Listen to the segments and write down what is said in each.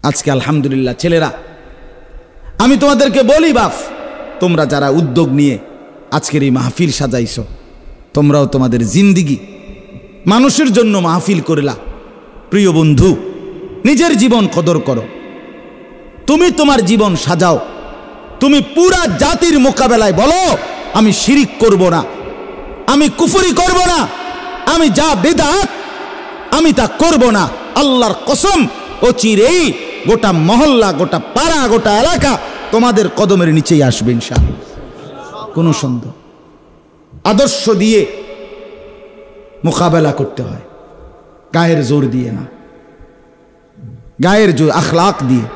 আজকে আলহামদুলিল্লাহ ছেলেরা, আমি তোমাদেরকে বলি বাপ, তোমরা যারা উদ্যোগ নিয়ে আজকের এই মাহফিল সাজাইছো, তোমরাও তোমাদের জিন্দিগি মানুষের জন্য মাহফিল করলা। প্রিয় বন্ধু, নিজের জীবন কদর করো। তুমি তোমার জীবন সাজাও। তুমি পুরা জাতির মোকাবেলায় বলো, আমি শিরিক করব না, আমি কুফরি করব না, আমি যা বিদআত আমি তা করব না। আল্লাহর কসম, অচিরেই গোটা মহল্লা, গোটা পাড়া, গোটা এলাকা তোমাদের কদমের নিচেই আসবে ইনশাআল্লাহ, কোনো সন্দেহ। আদর্শ দিয়ে মোকাবেলা করতে হয়, গায়ের জোর দিয়ে না, গায়ের জোর আখলাক দিয়ে,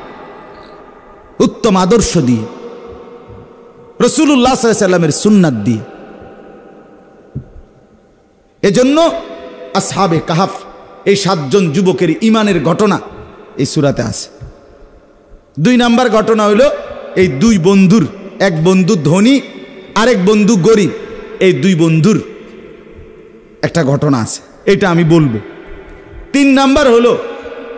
উত্তম আদর্শ দিয়ে, রাসূলুল্লাহ সাল্লাল্লাহু আলাইহি ওয়াসাল্লামের সুন্নাত দিয়ে। এজন্য আসহাবে কাহাফ, এই 7 জন যুবকের ঈমানের ঘটনা এই সূরাতে আছে। 2 নাম্বার ঘটনা হইল এই 2 বন্ধুর, এক বন্ধু ধনী, আরেক বন্ধু গরিব। এই 2 বন্ধুর একটা ঘটনা আছে, এটা আমি বলবো। 3 নাম্বার হলো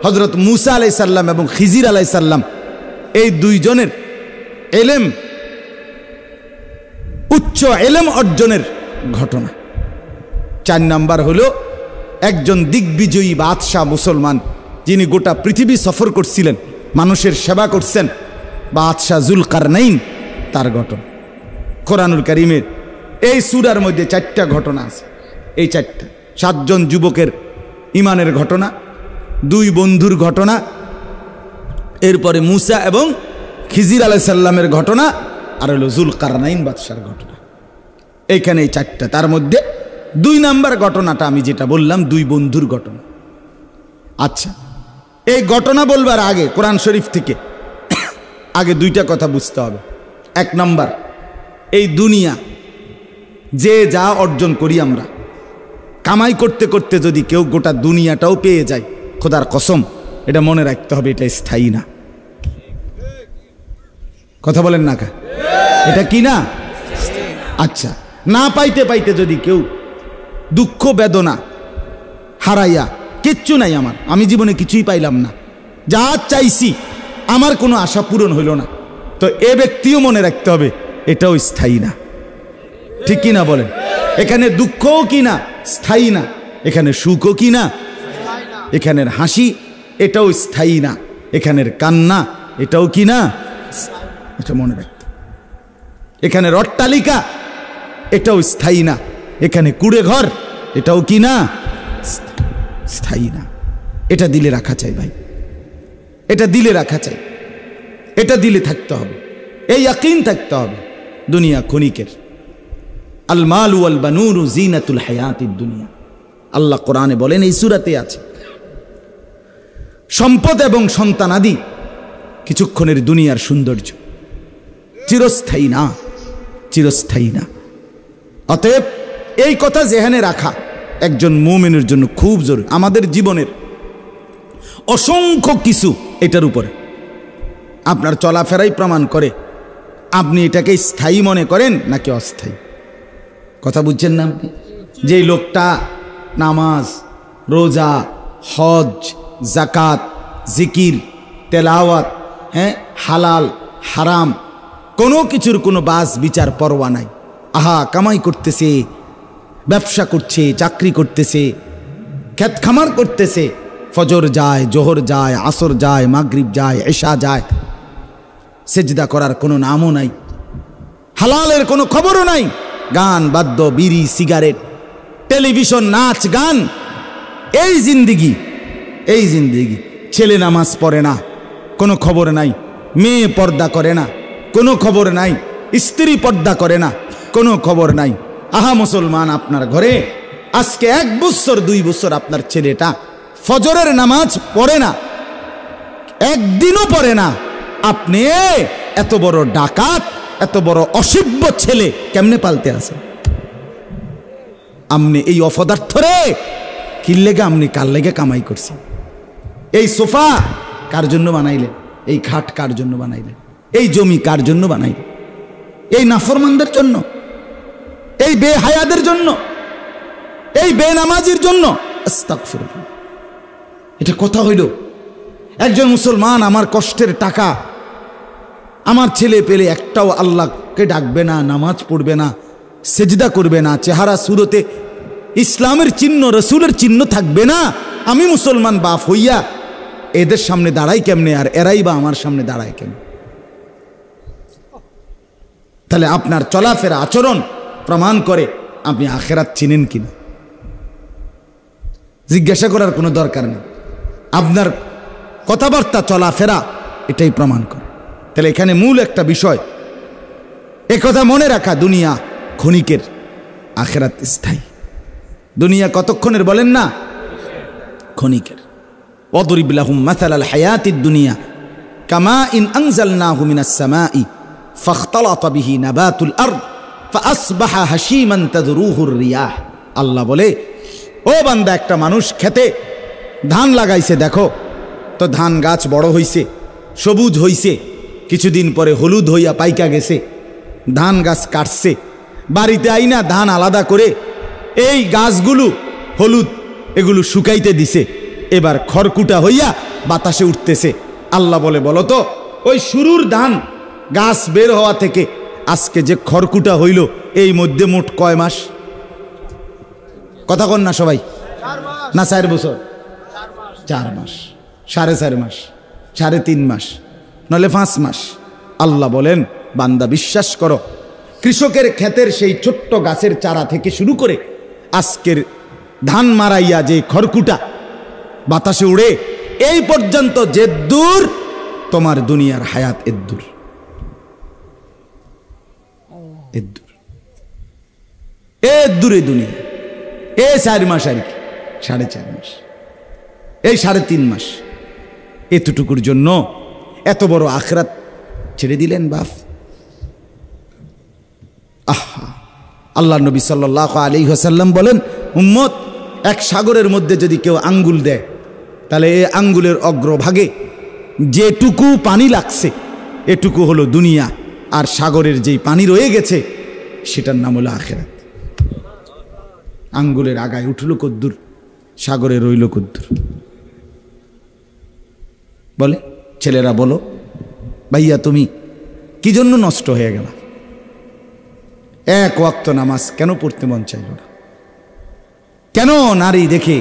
হযরত মূসা আলাইহিস সালাম এবং খিজির আলাইহিস সালাম, এই 2 জনের ইলম, উচ্চ ইলম অর্জনের ঘটনা। 4 নাম্বার হলো একজন দিগ্বিজয়ী বাদশাহ মুসলমান, যিনি গোটা পৃথিবী সফর করছিলেন, মানুষের সেবা করছেন, বাদশাহ যুলকারনাইন, তার ঘটনা। কোরআনুল কারীমের এই সূরার মধ্যে 4টা ঘটনা আছে। এই 4টা 7 জন যুবকের ঈমানের ঘটনা, 2 বন্ধুর ঘটনা, এরপরে মূসা এবং খিজির আলাইহিস সালামের ঘটনা, আর হলো যুলকারনাইন বাদশার ঘটনা। এইখানে এই 4টা, তার মধ্যে 2 নাম্বার ঘটনাটা আমি যেটা বললাম, 2 বন্ধুর ঘটনা। আচ্ছা, এই ঘটনা বলবার আগে কোরআন শরীফ থেকে আগে 2টা কথা বুঝতে হবে। 1 নাম্বার, এই দুনিয়া যে যা অর্জন করি আমরা, কামাই করতে করতে যদি কেউ গোটা দুনিয়াটাও পেয়ে যায়, খোদার কসম এটা মনে রাখতে হবে, এটা স্থায়ী না। কথা বলেন না কা? এটা কি না? আচ্ছা, না পাইতে পাইতে যদি কেউ দুঃখ বেদনা হারাইয়া, কিচ্ছু নাই আমার, আমি জীবনে কিছুই পাইলাম না, যা চাইছি আমার কোনো আশা পূরণ হইল না, তো এ ব্যক্তিও মনে রাখতে হবে এটাও স্থায়ী না। ঠিক কি না বলেন? এখানে দুঃখও কি না? স্থায়ী না। এখানে সুখও কি না? এখানের হাসি এটাও স্থায়ী না। এখানের কান্না এটাও কি না? এটা মনে রাখতে। এখানের অট্টালিকা এটাও স্থায়ী না। এখানে কুড়ে ঘর এটাও কি না? স্থায়ী না। এটা দিলে রাখা চাই ভাই, এটা দিলে রাখা চাই, এটা দিলে থাকতে হবে, এই ইয়াকিন থাকতে হবে। দুনিয়া ক্ষণিকের। আল মালু ওয়াল বানুনু জিনাতুল হায়াতিদ দুনিয়া, আল্লাহ কোরআনে বলেন, এই সূরাতে আছে, সম্পদ এবং সন্তানাদি কিছুক্ষণের দুনিয়ার সৌন্দর্য, চিরস্থায়ী না, চিরস্থায়ী না। অতএব এই কথা জেহানে রাখা একজন মুমিনের জন্য খুব জরুরি। আমাদের জীবনের অসংখ্য কিছু এটার উপরে, আপনার চলাফেরাই প্রমাণ করে আপনি এটাকে স্থায়ী মনে করেন নাকি অস্থায়ী। কথা বুঝছেন না আপনি? যেই লোকটা নামাজ, রোজা, হজ, জাকাত, জিকির, তেলাওয়াত, হালাল হারাম কোনো কিছুর কোনো বাস বিচার পরোয়া নাই, আহা কামাই করতেছে, ব্যবসা করছে, চাকরি করতেছে, ক্ষেত খামার করতেছে, ফজর যায়, জোহর যায়, আসর যায়, মাগরিব যায়, এশা যায়, সেজদা করার কোনো নামও নাই, হালালের কোনো খবরও নাই, গান বাদ্য, বিড়ি, সিগারেট, টেলিভিশন, নাচ গান, এই জিন্দিগি, এই জিন্দিগি। ছেলে নামাজ পড়ে না, কোনো খবর নাই, মেয়ে পর্দা করে না, কোনো খবর নাই, স্ত্রী পর্দা করে না, কোনো খবর নাই। আহা মুসলমান, আপনার ঘরে আজকে 1 বছর 2 বছর আপনার ছেলেটা ফজরের নামাজ পড়ে না, একদিনও পড়ে না, আপনি এত বড় ডাকাত, এত বড় অসভ্য ছেলে কেমনে পালতে আছেন? আপনি এই অপদার্থ রে কি লেগে, আপনি কার লেগে কামাই করছেন? এই সোফা কার জন্য বানাইলেন? এই খাট কার জন্য বানাইলেন? এই জমি কার জন্য বানাইলেন? এই নাফরমানদের জন্য, এই বেহায়াদের জন্য, এই বেনামাজির জন্য? আস্তাগফিরুল্লাহ। এটা কথা হইল? একজন মুসলমান আমার কষ্টের টাকা, আমার ছেলে পেলে একটাও আল্লাহকে ডাকবে না, নামাজ পড়বে না, সেজদা করবে না, চেহারা সুরতে ইসলামের চিহ্ন, রসুলের চিহ্ন থাকবে না, আমি মুসলমান বাপ হইয়া এদের সামনে দাঁড়াই কেমনে, আর এরাই বা আমার সামনে দাঁড়ায় কেমনে? তাহলে আপনার চলাফেরা, আচরণ প্রমাণ করে আপনি আখেরাত চিনেন কিনা। জিজ্ঞাসা করার কোনো দরকার নেই, আপনার কথাবার্তা, চলাফেরা এটাই প্রমাণ করে। তাহলে এখানে মূল একটা বিষয়, একথা মনে রাখা, দুনিয়া ক্ষণিকের, আখেরাত স্থায়ী। দুনিয়া কতক্ষণের বলেন না? ক্ষণিকের। ওয়াদরিব লাহুম মাসালাল হায়াতিদ দুনিয়া কামাইন আনজালনাহু মিনাস সামাই ফাখতালাতা বিহি নাবাতুল আরদ ফাআসবাহা হাশীমান তাযরুহুর রিয়াহ। আল্লাহ বলে, ও বান্দা, একটা মানুষ খেতে ধান লাগাইছে, দেখো তো ধান গাছ বড় হইছে, সবুজ হইছে, কিছুদিন পরে হলুদ হইয়া পাইকা গেছে। ধান গাছ কাটছে, বাড়িতে আইনা ধান আলাদা করে এই গাছগুলো হলুদ এগুলো শুকাইতে দিছে, এবার খড়কুটা হইয়া বাতাসে উঠতেছে। আল্লাহ বলে, বলো তো ওই শুরুর ধান গাছ বের হওয়া থেকে আজকে যে খড়কুটা হইল, এই মধ্যে মোট কয় মাস? কথা কন না সবাই? না 4 বছর? 4 মাস, 4.5 মাস, 3.5 মাস, নলে 5 মাস। আল্লাহ বলেন, বান্দা বিশ্বাস করো, কৃষকের ক্ষেতের সেই ছোট্ট গাছের চারা থেকে শুরু করে আজকের ধান মারাইয়া যে খড়কুটা বাতাসে উড়ে, এই পর্যন্ত যে দূর তোমার দুনিয়ার হায়াত, এদ্দূর, এদ্দূর, এদ্দূরে দুনিয়া। 4 মাস আর কি, 4.5 মাস, এই 3.5 মাস, এতটুকুর জন্য এত বড় আখরাত ছেড়ে দিলেন বাপ। আহা, আল্লাহ নবী সাল্লাল্লাহু আলাইহি ওয়াসাল্লাম বলেন, উম্মত, এক সাগরের মধ্যে যদি কেউ আঙ্গুল দেয়, তাহলে এই আঙ্গুলের অগ্রভাগে যেটুকু পানি লাগছে এটুকু হলো দুনিয়া, আর সাগরের যেই পানি রয়ে গেছে সেটার নাম হলো আখেরাত। আঙ্গুলের আগায় উঠলো কদ্দুর, সাগরে রইল কদ্দুর। বলে, ছেলেরা বলো, ভাইয়া তুমি কি জন্য নষ্ট হয়ে গেল? এক ওয়াক্ত নামাজ কেন পড়তে মন চাইল না? কেন নারী দেখে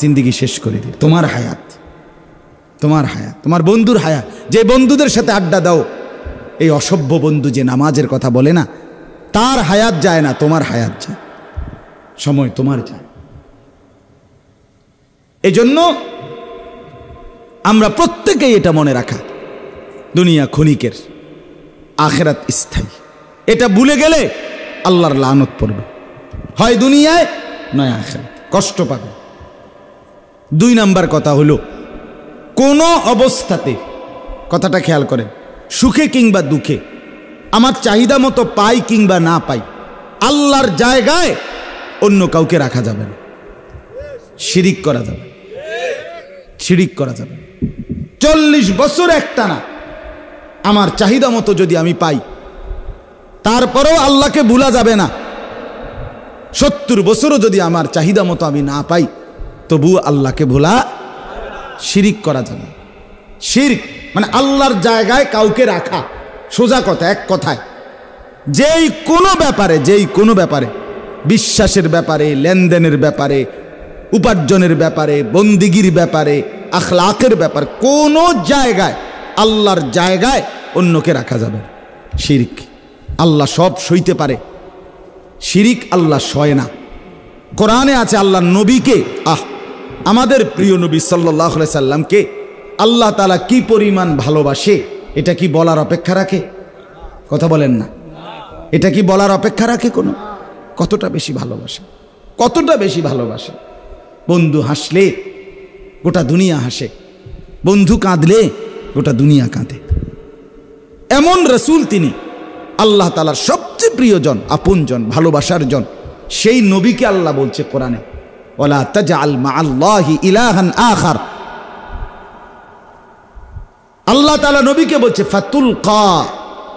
জিন্দেগি শেষ করে দিল? তোমার হায়াত, তোমার হায়াত, তোমার বন্ধুর হায়াত। যে বন্ধুদের সাথে আড্ডা দাও, এই অসভ্য বন্ধু যে নামাজের কথা বলে না, তার হায়াত যায় না, তোমার হায়াত যায়, সময় তোমার যায়। এজন্য আমরা প্রত্যেকেই এটা মনে রাখা, দুনিয়া ক্ষণিকের, আখেরাত স্থায়ী। এটা ভুলে গেলে আল্লাহর লানত পড়বে, হয় দুনিয়ায় নয় আখেরাত, কষ্ট পাবে। 2 নাম্বার কথা হলো, কোনো অবস্থাতে, কথাটা খেয়াল করেন, সুখে কিংবা দুঃখে, আমার চাহিদা মতো পাই কিংবা না পাই, আল্লাহর জায়গায় অন্য কাউকে রাখা যাবে না, শিরিক করা যাবে, শিরিক করা যাবে। 40 বছর একটানা আমার চাহিদা মতো যদি আমি পাই, তারপরেও আল্লাহকে ভুলা যাবে না। 70 বছরও যদি আমার চাহিদা মতো আমি না পাই, তবু আল্লাহকে ভোলা, শিরিক করা যাবে। শিরক মানে আল্লাহর জায়গায় কাউকে রাখা। সোজা কথা, এক কথায়, যেই কোনো ব্যাপারে, যেই কোনো ব্যাপারে, বিশ্বাসের ব্যাপারে, লেনদেনের ব্যাপারে, উপার্জনের ব্যাপারে, বন্দিগির ব্যাপারে, আখলাকের ব্যাপারে, কোনো জায়গায় আল্লাহর জায়গায় অন্যকে রাখা যাবে শিরক। আল্লাহ সব সইতে পারে, শিরিক আল্লাহ সয় না। কোরআনে আছে আল্লাহর নবীকে, আমাদের প্রিয় নবী সাল্লাল্লাহু আলাইহি সাল্লামকে আল্লাহ তাআলা কি পরিমাণ ভালোবাসে, এটা কি বলার অপেক্ষা রাখে? কথা বলেন না, এটা কি বলার অপেক্ষা রাখে কোনো? কতটা বেশি ভালোবাসে, কতটা বেশি ভালোবাসে। বন্ধু হাসলে গোটা দুনিয়া হাসে, বন্ধু কাঁদলে গোটা দুনিয়া কাঁদে। এমন রাসূল তিনি, আল্লাহ তাআলার সবচেয়ে প্রিয়জন, আপনজন, ভালোবাসার জন। সেই নবীকে আল্লাহ বলছে কোরআনে, ওয়ালা তাজআল মাআল্লাহি ইলাহান আখার। আল্লাহ তাআলা নবীকে বলছে ফাতুলকা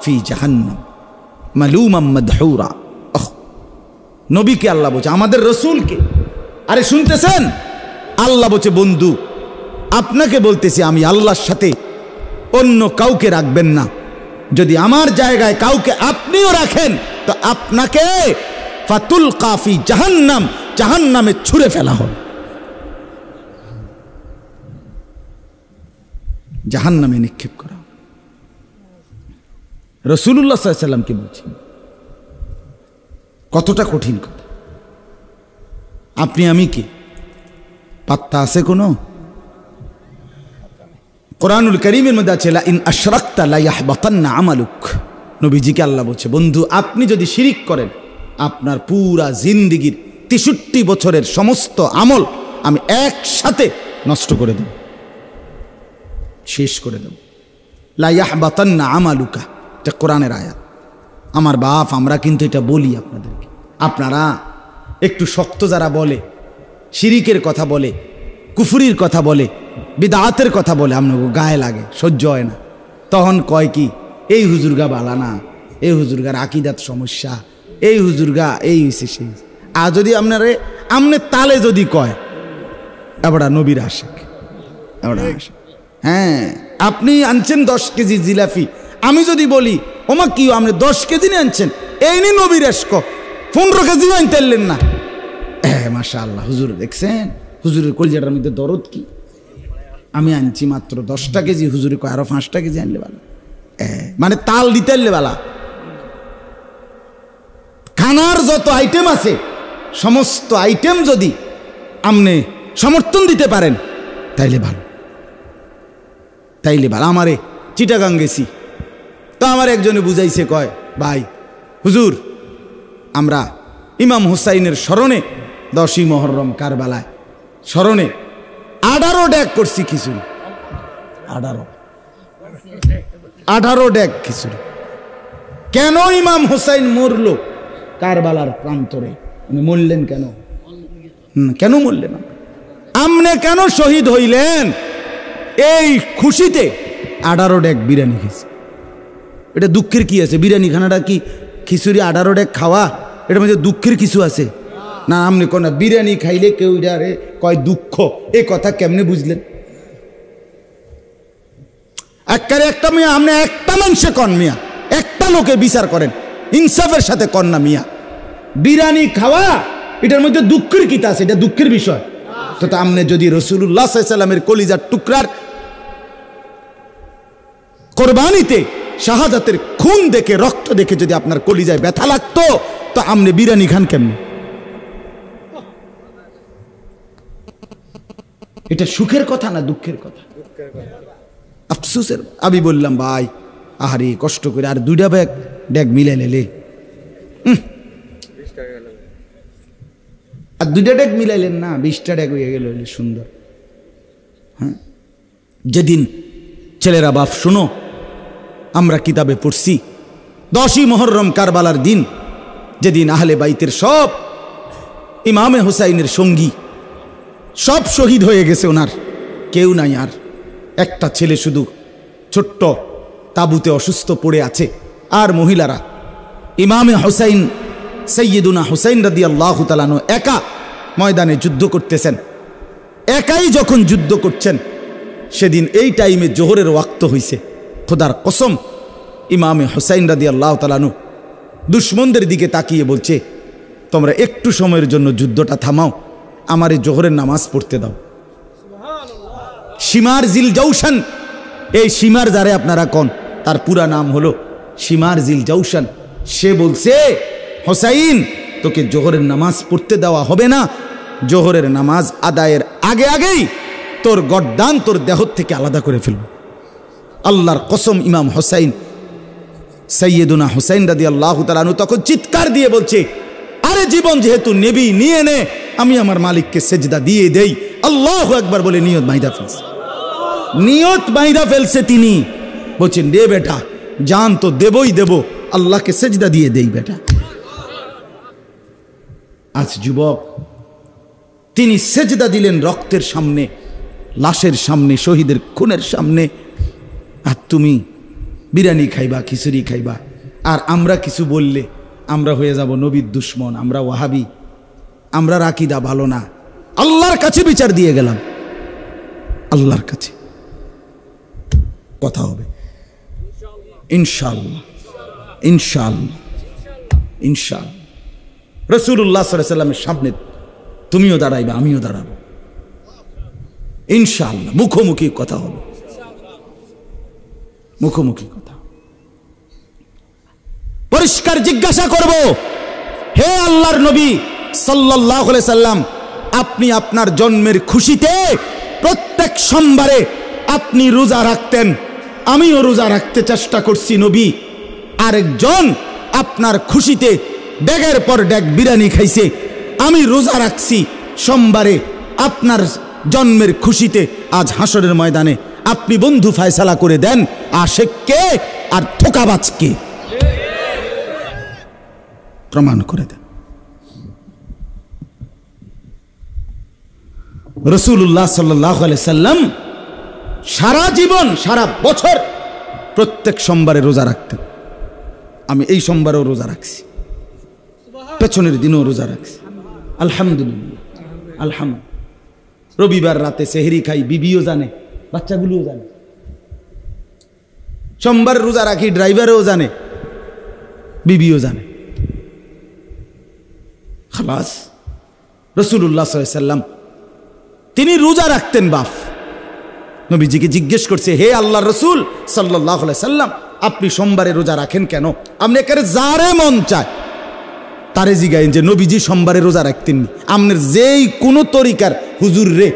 ফি জাহান্নাম মালুমান মাদহুরা। নবীকে আল্লাহ বলছে, আমাদের রাসূলকে। আরে শুনতেছেন? আল্লাহ বলছে বন্ধু, আপনাকে বলতেছি, আমি আল্লাহর সাথে অন্য কাউকে রাখবেন না। যদি আমার জায়গায় কাউকে আপনিও রাখেন তো আপনাকে ফাতুল কাফি জাহান্নাম, জাহান্নামে ছুঁড়ে ফেলা হবে, জাহান্নামে নিক্ষেপ করা। রাসূলুল্লাহ সাল্লাল্লাহু আলাইহি ওয়াসাল্লামকে বলছি, কতটা কঠিন কথা। আপনি আমি কি পাত্তা আছে কোনো? কোরআনুল কারীমের মধ্যে আছে লা ইন আশরাকতা লা ইয়াহবাতান্না আমালুক। নবীজিকে আল্লাহ বলছে, বন্ধু আপনি যদি শিরিক করেন আপনার পুরা জিন্দেগীর 63 বছরের সমস্ত আমল আমি একসাথে নষ্ট করে দেব, শেষ করে দেব। লা ইয়াহবাতান্না আমালুকা, এটা কোরআনের আয়াত। আমার বাপ, আমরা কিন্তু এটা বলি আপনাদেরকে। আপনারা একটু শক্ত যারা বলে, শিরিকের কথা বলে, কুফরির কথা বলে, বিদআতের কথা বলে, আপনাকে গায়ে লাগে, সহ্য হয় না। তখন কয় কি, এই হুজুরগা বালা না, এই হুজুরগার আকীদাত সমস্যা, এই হুজুরগা এই হইছে সেই। আর যদি আপনারে আমনে তালে যদি কয় এবারে নবীর আশিক, এবারে আশিক। হ্যাঁ, আপনি আনছেন 10 কেজি জিলাপি, আমি যদি বলি ওমা কি আপনি 10 কেজি নিয়ে আনছেন, এই নি নবীর এশক, 15 কেজি আনতেলেন না। হ্যাঁ মাশাআল্লাহ, হুজুর দেখছেন হুজুরের কলজাটার মধ্যে দরদ কি। আমি আনছি মাত্র 10টা কেজি, হুজুরে কয় আরো 5টা কেজি আনলে ভালো। মানে তাল দিতে বালা। খানার যত আইটেম আছে সমস্ত আইটেম যদি আপনি সমর্থন দিতে পারেন তাইলে ভালো, তাইলে ভালো। আমারে চিটাগাং গেছি, তো আমার একজনে বুঝাইছে, কয় ভাই হুজুর আমরা ইমাম হুসাইনের স্মরণে 10ই মুহররম কারবালায় স্মরণে 18 ডেক করছি খিচুড়ি, 18 ডেক খিচুড়ি। কেন ইমাম হুসাইন মরল কারবালার প্রান্তরে? উনি মরলেন কেন? কেন মরলেন? আমনে কেন শহীদ হইলেন? এই খুশিতে 18 ডেক বিরিয়ানি খেয়েছে। এটা দুঃখের কি আছে? বিরিয়ানি খানাটা কি খিচুড়ি 18 ডেক খাওয়া, এটার মধ্যে দুঃখের কিছু আছে? না, আপনি কোন বিরিয়ানি খাইলে কেউ যারে কয় দুঃখ, এ কথা কেমনে বুঝলেন? একবারে একটা মিয়া, আপনি একটা মানুষে কন মিয়া, একটা লোকে বিচার করেন, ইনসাফের সাথে কন না মিয়া। বিরিয়ানি খাওয়া এটার মধ্যে দুঃখের কি আছে? এটা দুঃখের বিষয় তো। আপনি যদি রাসূলুল্লাহ সাল্লাল্লাহু আলাইহি ওয়াসাল্লামের কলিজার টুকরার কোরবানিতে শাহাদাতের খুন দেখে, রক্ত দেখে যদি আপনার কলিজায় ব্যথা লাগতো তো আপনি বিরিয়ানি খান কেমনে? এটা সুখের কথা না দুঃখের কথা? আফসোসের। আমি বললাম ভাই আহারে কষ্ট করে আর 2টা ব্যাগ ডেক মিলে নিলে, আর 2টা ডেক মিলাইলেন না, 20টা ডেক হয়ে গেল, সুন্দর। হ্যাঁ, যেদিন ছেলেরা বাপ শুনো, আমরা কিতাবে পড়ছি 10ই মুহররম কারবালার দিন, যেদিন আহলে বাইতের সব ইমামে হুসাইনের সঙ্গী সব শহীদ হয়ে গেছে, ওনার কেউ নাই, আর একটা ছেলে শুধু ছোট্ট তাবুতে অসুস্থ পড়ে আছে। আর মহিলারা ইমামে হুসাইন সৈয়দুনা হুসাইন রাদিয়াল্লাহু তাআলা আনহু একা ময়দানে যুদ্ধ করতেছেন। একাই যখন যুদ্ধ করছেন, সেদিন এই টাইমে জোহরের ওয়াক্ত হইছে। খোদার কসম, ইমামে হুসাইন রাদিয়াল্লাহু তাআলা আনহু দুশমনদের দিকে তাকিয়ে বলছে, তোমরা একটু সময়ের জন্য যুদ্ধটা থামাও, আমার এই জোহরের নামাজ পড়তে দাও। শিমার জিল জৌশান, এই শিমার যারে আপনারা কোন, তার পুরা নাম হলো শিমার জিল জৌশান। সে বলছে, হুসাইন তোকে জোহরের নামাজ পড়তে দেওয়া হবে না, জোহরের নামাজ আদায়ের আগে আগেই তোর গর্দান তোর দেহ থেকে আলাদা করে ফেলব। আল্লাহর কসম, ইমাম হুসাইন সৈয়দুনা হুসাইন রাদিয়াল্লাহু তাআলা আনহু তখন চিৎকার দিয়ে বলছে, আরে জীবন যেহেতু নেবি নিয়ে নে, আমি আমার মালিককে সেজদা দিয়ে দেই। আল্লাহু আকবার বলে নিয়ত বাইদা ফেলছে, নিয়ত বাইদা ফেলছে। তিনি বলছেন, রে বেটা জান তো দেবই দেব, আল্লাহকে সেজদা দিয়ে দেই বেটা। আজ যুবক, তিনি সেজদা দিলেন রক্তের সামনে, লাশের সামনে, শহীদের খুনের সামনে। আর তুমি বিরিয়ানি খাইবা, খিচুড়ি খাইবা, আর আমরা কিছু বললে আমরা হয়ে যাব নবীর দুশ্মন, আমরা ওয়াহাবি, আমরা আকীদা ভালো না। আল্লাহর কাছে বিচার দিয়ে গেলাম। আল্লাহর কাছে কথা হবে ইনশাআল্লাহ, ইনশাআল্লাহ, ইনশাআল্লাহ। রাসূলুল্লাহ সাল্লাল্লাহু আলাইহি ওয়াসাল্লামের সামনে তুমিও দাঁড়াইবে, আমিও দাঁড়াবো ইনশাআল্লাহ। মুখোমুখি কথা হবে, মুখোমুখি কথা। পরিষ্কার জিজ্ঞাসা করব, হে আল্লাহর নবী সাল্লাল্লাহু আলাইহি সাল্লাম, আপনি আপনার জন্মের খুশিতে প্রত্যেক সোমবারে আপনি রোজা রাখতেন, আমিও রোজা রাখতে চেষ্টা করছি নবী। আরেকজন আপনার খুশিতে ডেগের পর ডেগ বিরিয়ানি খাইছে, আমি রোজা রাখছি সোমবারে আপনার জন্মের খুশিতে। আজ হাসরের ময়দানে আপনি বন্ধু ফয়সালা করে দেন, আশেক কে আর ধোঁকাবাজ কে, প্রমাণ করে দেন। রাসূলুল্লাহ সাল্লাল্লাহু আলাইহি সাল্লাম সারা জীবন, সারা বছর প্রত্যেক সোমবারে রোজা রাখতেন। আমি এই সোমবারেও রোজা রাখছি, পেছনের দিনও রোজা রাখছি, আলহামদুলিল্লাহ, আলহামদুলিল্লাহ। রবিবার রাতে সেহরি খাই, বিবিও জানে, বাচ্চাগুলোও জানে। সোমবার রোজা রাখি, ড্রাইভারও জানে, বিবিও জানে। খালাস। রাসূলুল্লাহ সাল্লাল্লাহু আলাইহি সাল্লাম তিনি রোজা রাখতেন। বাপ নবীজিকে জিজ্ঞেস করছে, হে আল্লাহর রাসূল সাল্লাল্লাহু আলাইহি সাল্লাম, আপনি সোমবারে রোজা রাখেন কেন? আপনি একেবারে যারে মন চায় তারে জিগাইন যে নবীজি সোমবারে রোজা রাখতেননি। আপনার যেই কোনো তরিকার হুজুর রে,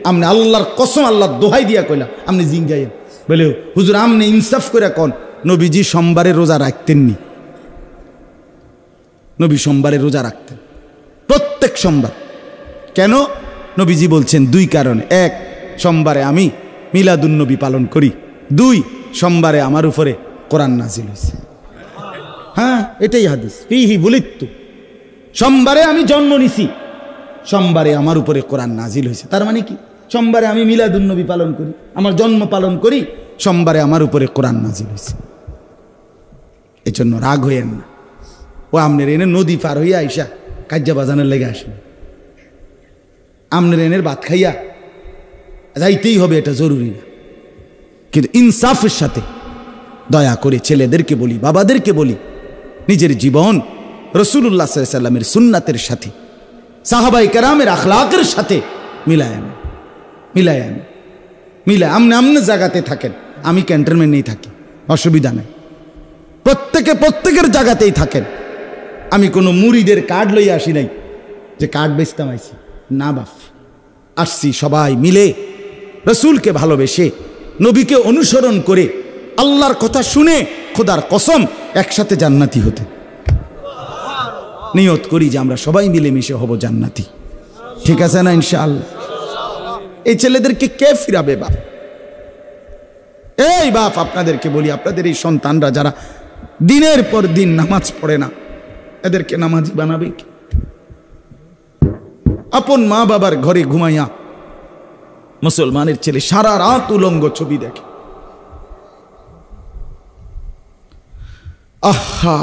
আপনি আল্লাহর কসম, আল্লাহর দোহাই দিয়া কইলা, আপনি জিঙ্গাইন বলে, হুজুর আপনি ইনসাফ করে কোন নবীজি সোমবারে রোজা রাখতেননি। নবী সোমবারে রোজা রাখতেন, প্রত্যেক সোমবার। কেন? নবীজি বলছেন দুই কারণে। এক, সোমবারে আমি মিলাদুন নবী পালন করি। দুই, সোমবারে আমার উপরে কোরআন নাজিল হয়েছে। হ্যাঁ, এটাই হাদিস। ফিহি বুলিত্তু, সোমবারে আমি জন্ম নিছি, সোমবারে আমার উপরে কোরআন নাজিল হয়েছে। তার মানে কি? সোমবারে আমি মিলাদুন নবী পালন করি, আমার জন্ম পালন করি, সোমবারে আমার উপরে কোরআন নাজিল হয়েছে। এজন্য রাগ হইয়েন না। ও আমনের এনে নদী পার হইয়া আইসা কাজ্জা বাজানের লেগে আসেন, আমনের এনের ভাত খাইয়া যাইতেই হবে, এটা জরুরি না। কিন্তু ইনসাফের সাথে দয়া করে ছেলেদেরকে বলি, বাবাদেরকে বলি, নিজের জীবন রাসূলুল্লাহ সাল্লাল্লাহু আলাইহি সাল্লামের সুন্নাতের সাথে, সাহাবায়ে কেরামের আখলাকের সাথে মিলায় আনেন, মিলায় আনেন, মিলায়। আমনে জায়গাতে থাকেন, আমি ক্যান্টনমেন্টেই থাকি, অসুবিধা নেই। প্রত্যেকের জায়গাতেই থাকেন। আমি কোনো মুরিদের কার্ড লইয়া আসি নাই যে কার্ড বেচতাম আইছি, না বাপ। আসছি সবাই মিলে রাসূলকে ভালোবেসে, নবীকে অনুসরণ করে, আল্লাহর কথা শুনে, খোদার কসম একসাথে জান্নাতি হতে। নিয়ত করি যে আমরা সবাই মিলেমিশে হব জান্নাতি। ঠিক আছে না ইনশাআল্লাহ? এই ছেলেদেরকে কে ফিরাবে বাপ? এই বাপ আপনাদেরকে বলি, আপনাদের এই সন্তানরা যারা দিনের পর দিন নামাজ পড়ে না, এদেরকে নামাজি বানাবে কি? আপন মা বাবার ঘরে ঘুমাইয়া মুসলমানের ছেলে সারা রাত উলঙ্গ ছবি দেখে। আহা,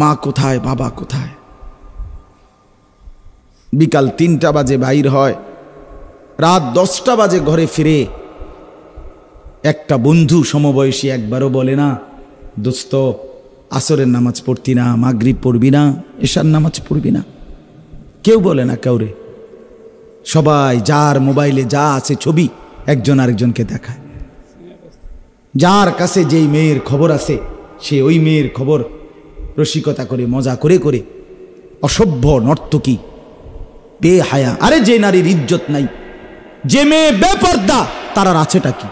মা কোথায়, বাবা কোথায়? বিকাল 3টা বাজে বাইর হয়, রাত 10টা বাজে ঘরে ফিরে। একটা বন্ধু সমবয়সী একবারও বলে না, দোস্ত আসরের নামাজ পড়তি না, মাগরিব পড়বি না, এশার নামাজ পড়বি না? কেউ বলে না কাউরে। সবাই যার মোবাইলে যা আছে ছবি একজন আরেকজনকে দেখায়। যার কাছে যেই মেয়ের খবর আছে সে ওই মেয়ের খবর রসিকতা করে, মজা করে করে, অসভ্য নর্তকী, বেহায়া। আরে যে নারীর ইজ্জত নাই, যে মেয়ে বেপর্দা, তার আর আছেটা কি?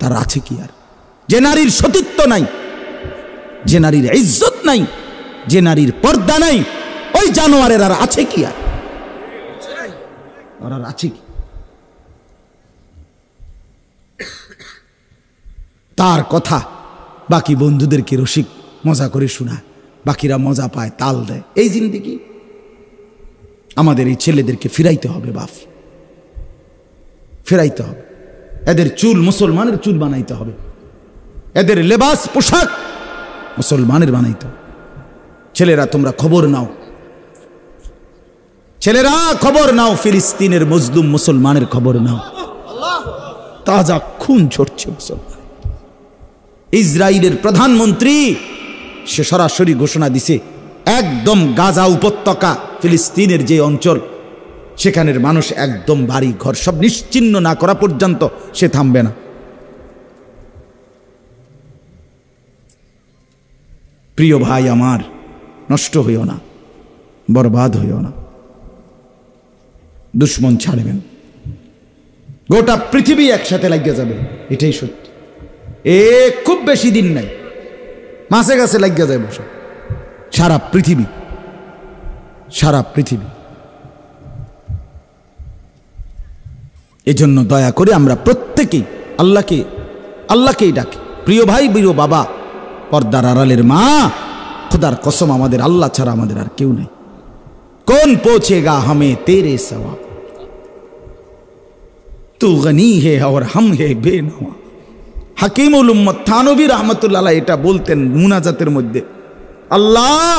তার আছে কি আর? যে নারীর সতীত্ব নাই, যে নারীর ইজ্জত নাই, যে নারীর পর্দা নাই, ওই জানোয়ারের আর আছে কি? আর আর আছে কি? তার কথা বাকি বন্ধুদেরকে রসিক মজা করে শোনায়, বাকিরা মজা পায়, তাল দেয়। এই জিন্দেগি আমাদের এই ছেলেদেরকে ফিরাইতে হবে বাপ, ফিরাইতে হবে। এদের চুল মুসলমানের চুল বানাইতে হবে, এদের লেবাস পোশাক মুসলমানের বানাইতে হবে। ছেলেরা তোমরা খবর নাও, ছেলেরা খবর নাও, ফিলিস্তিনের মজলুম মুসলমানের খবর নাও। তাজা খুন ঝরছে মুসলমান। ইসরায়েলের প্রধানমন্ত্রী সে সরাসরি ঘোষণা দিছে, একদম গাজা উপত্যকা ফিলিস্তিনের যে অঞ্চল, সেখানের মানুষ একদম বাড়ি ঘর সব নিশ্চিহ্ন না করা পর্যন্ত সে থামবে না। প্রিয় ভাই আমার, নষ্ট হইও না, বরবাদ হইও না, দুশ্মন ছাড়বেন, গোটা পৃথিবী একসাথে লাগিয়ে যাবে, এটাই সত্যি। খুব বেশি দিন নাই, মাসে গাছে লাগিয়ে যাবে সব, সারা পৃথিবী, সারা পৃথিবী। এজন্য দয়া করে আমরা প্রত্যেকেই আল্লাহকেই ডাকি। প্রিয় ভাই, প্রিয় বাবা, পর্দার আড়ালের মা, খুদার কসম আমাদের আল্লাহ ছাড়া আমাদের আর কেউ নেই। কোন পৌঁছেগা হামে তেরে সওয়া, তু গনি হে और हम হে বেনওয়া। হাকিমুল উম্মত থানভী রাহমাতুল্লাহ আলাইহি এটা বলতেন মুনাজাতের মধ্যে, আল্লাহ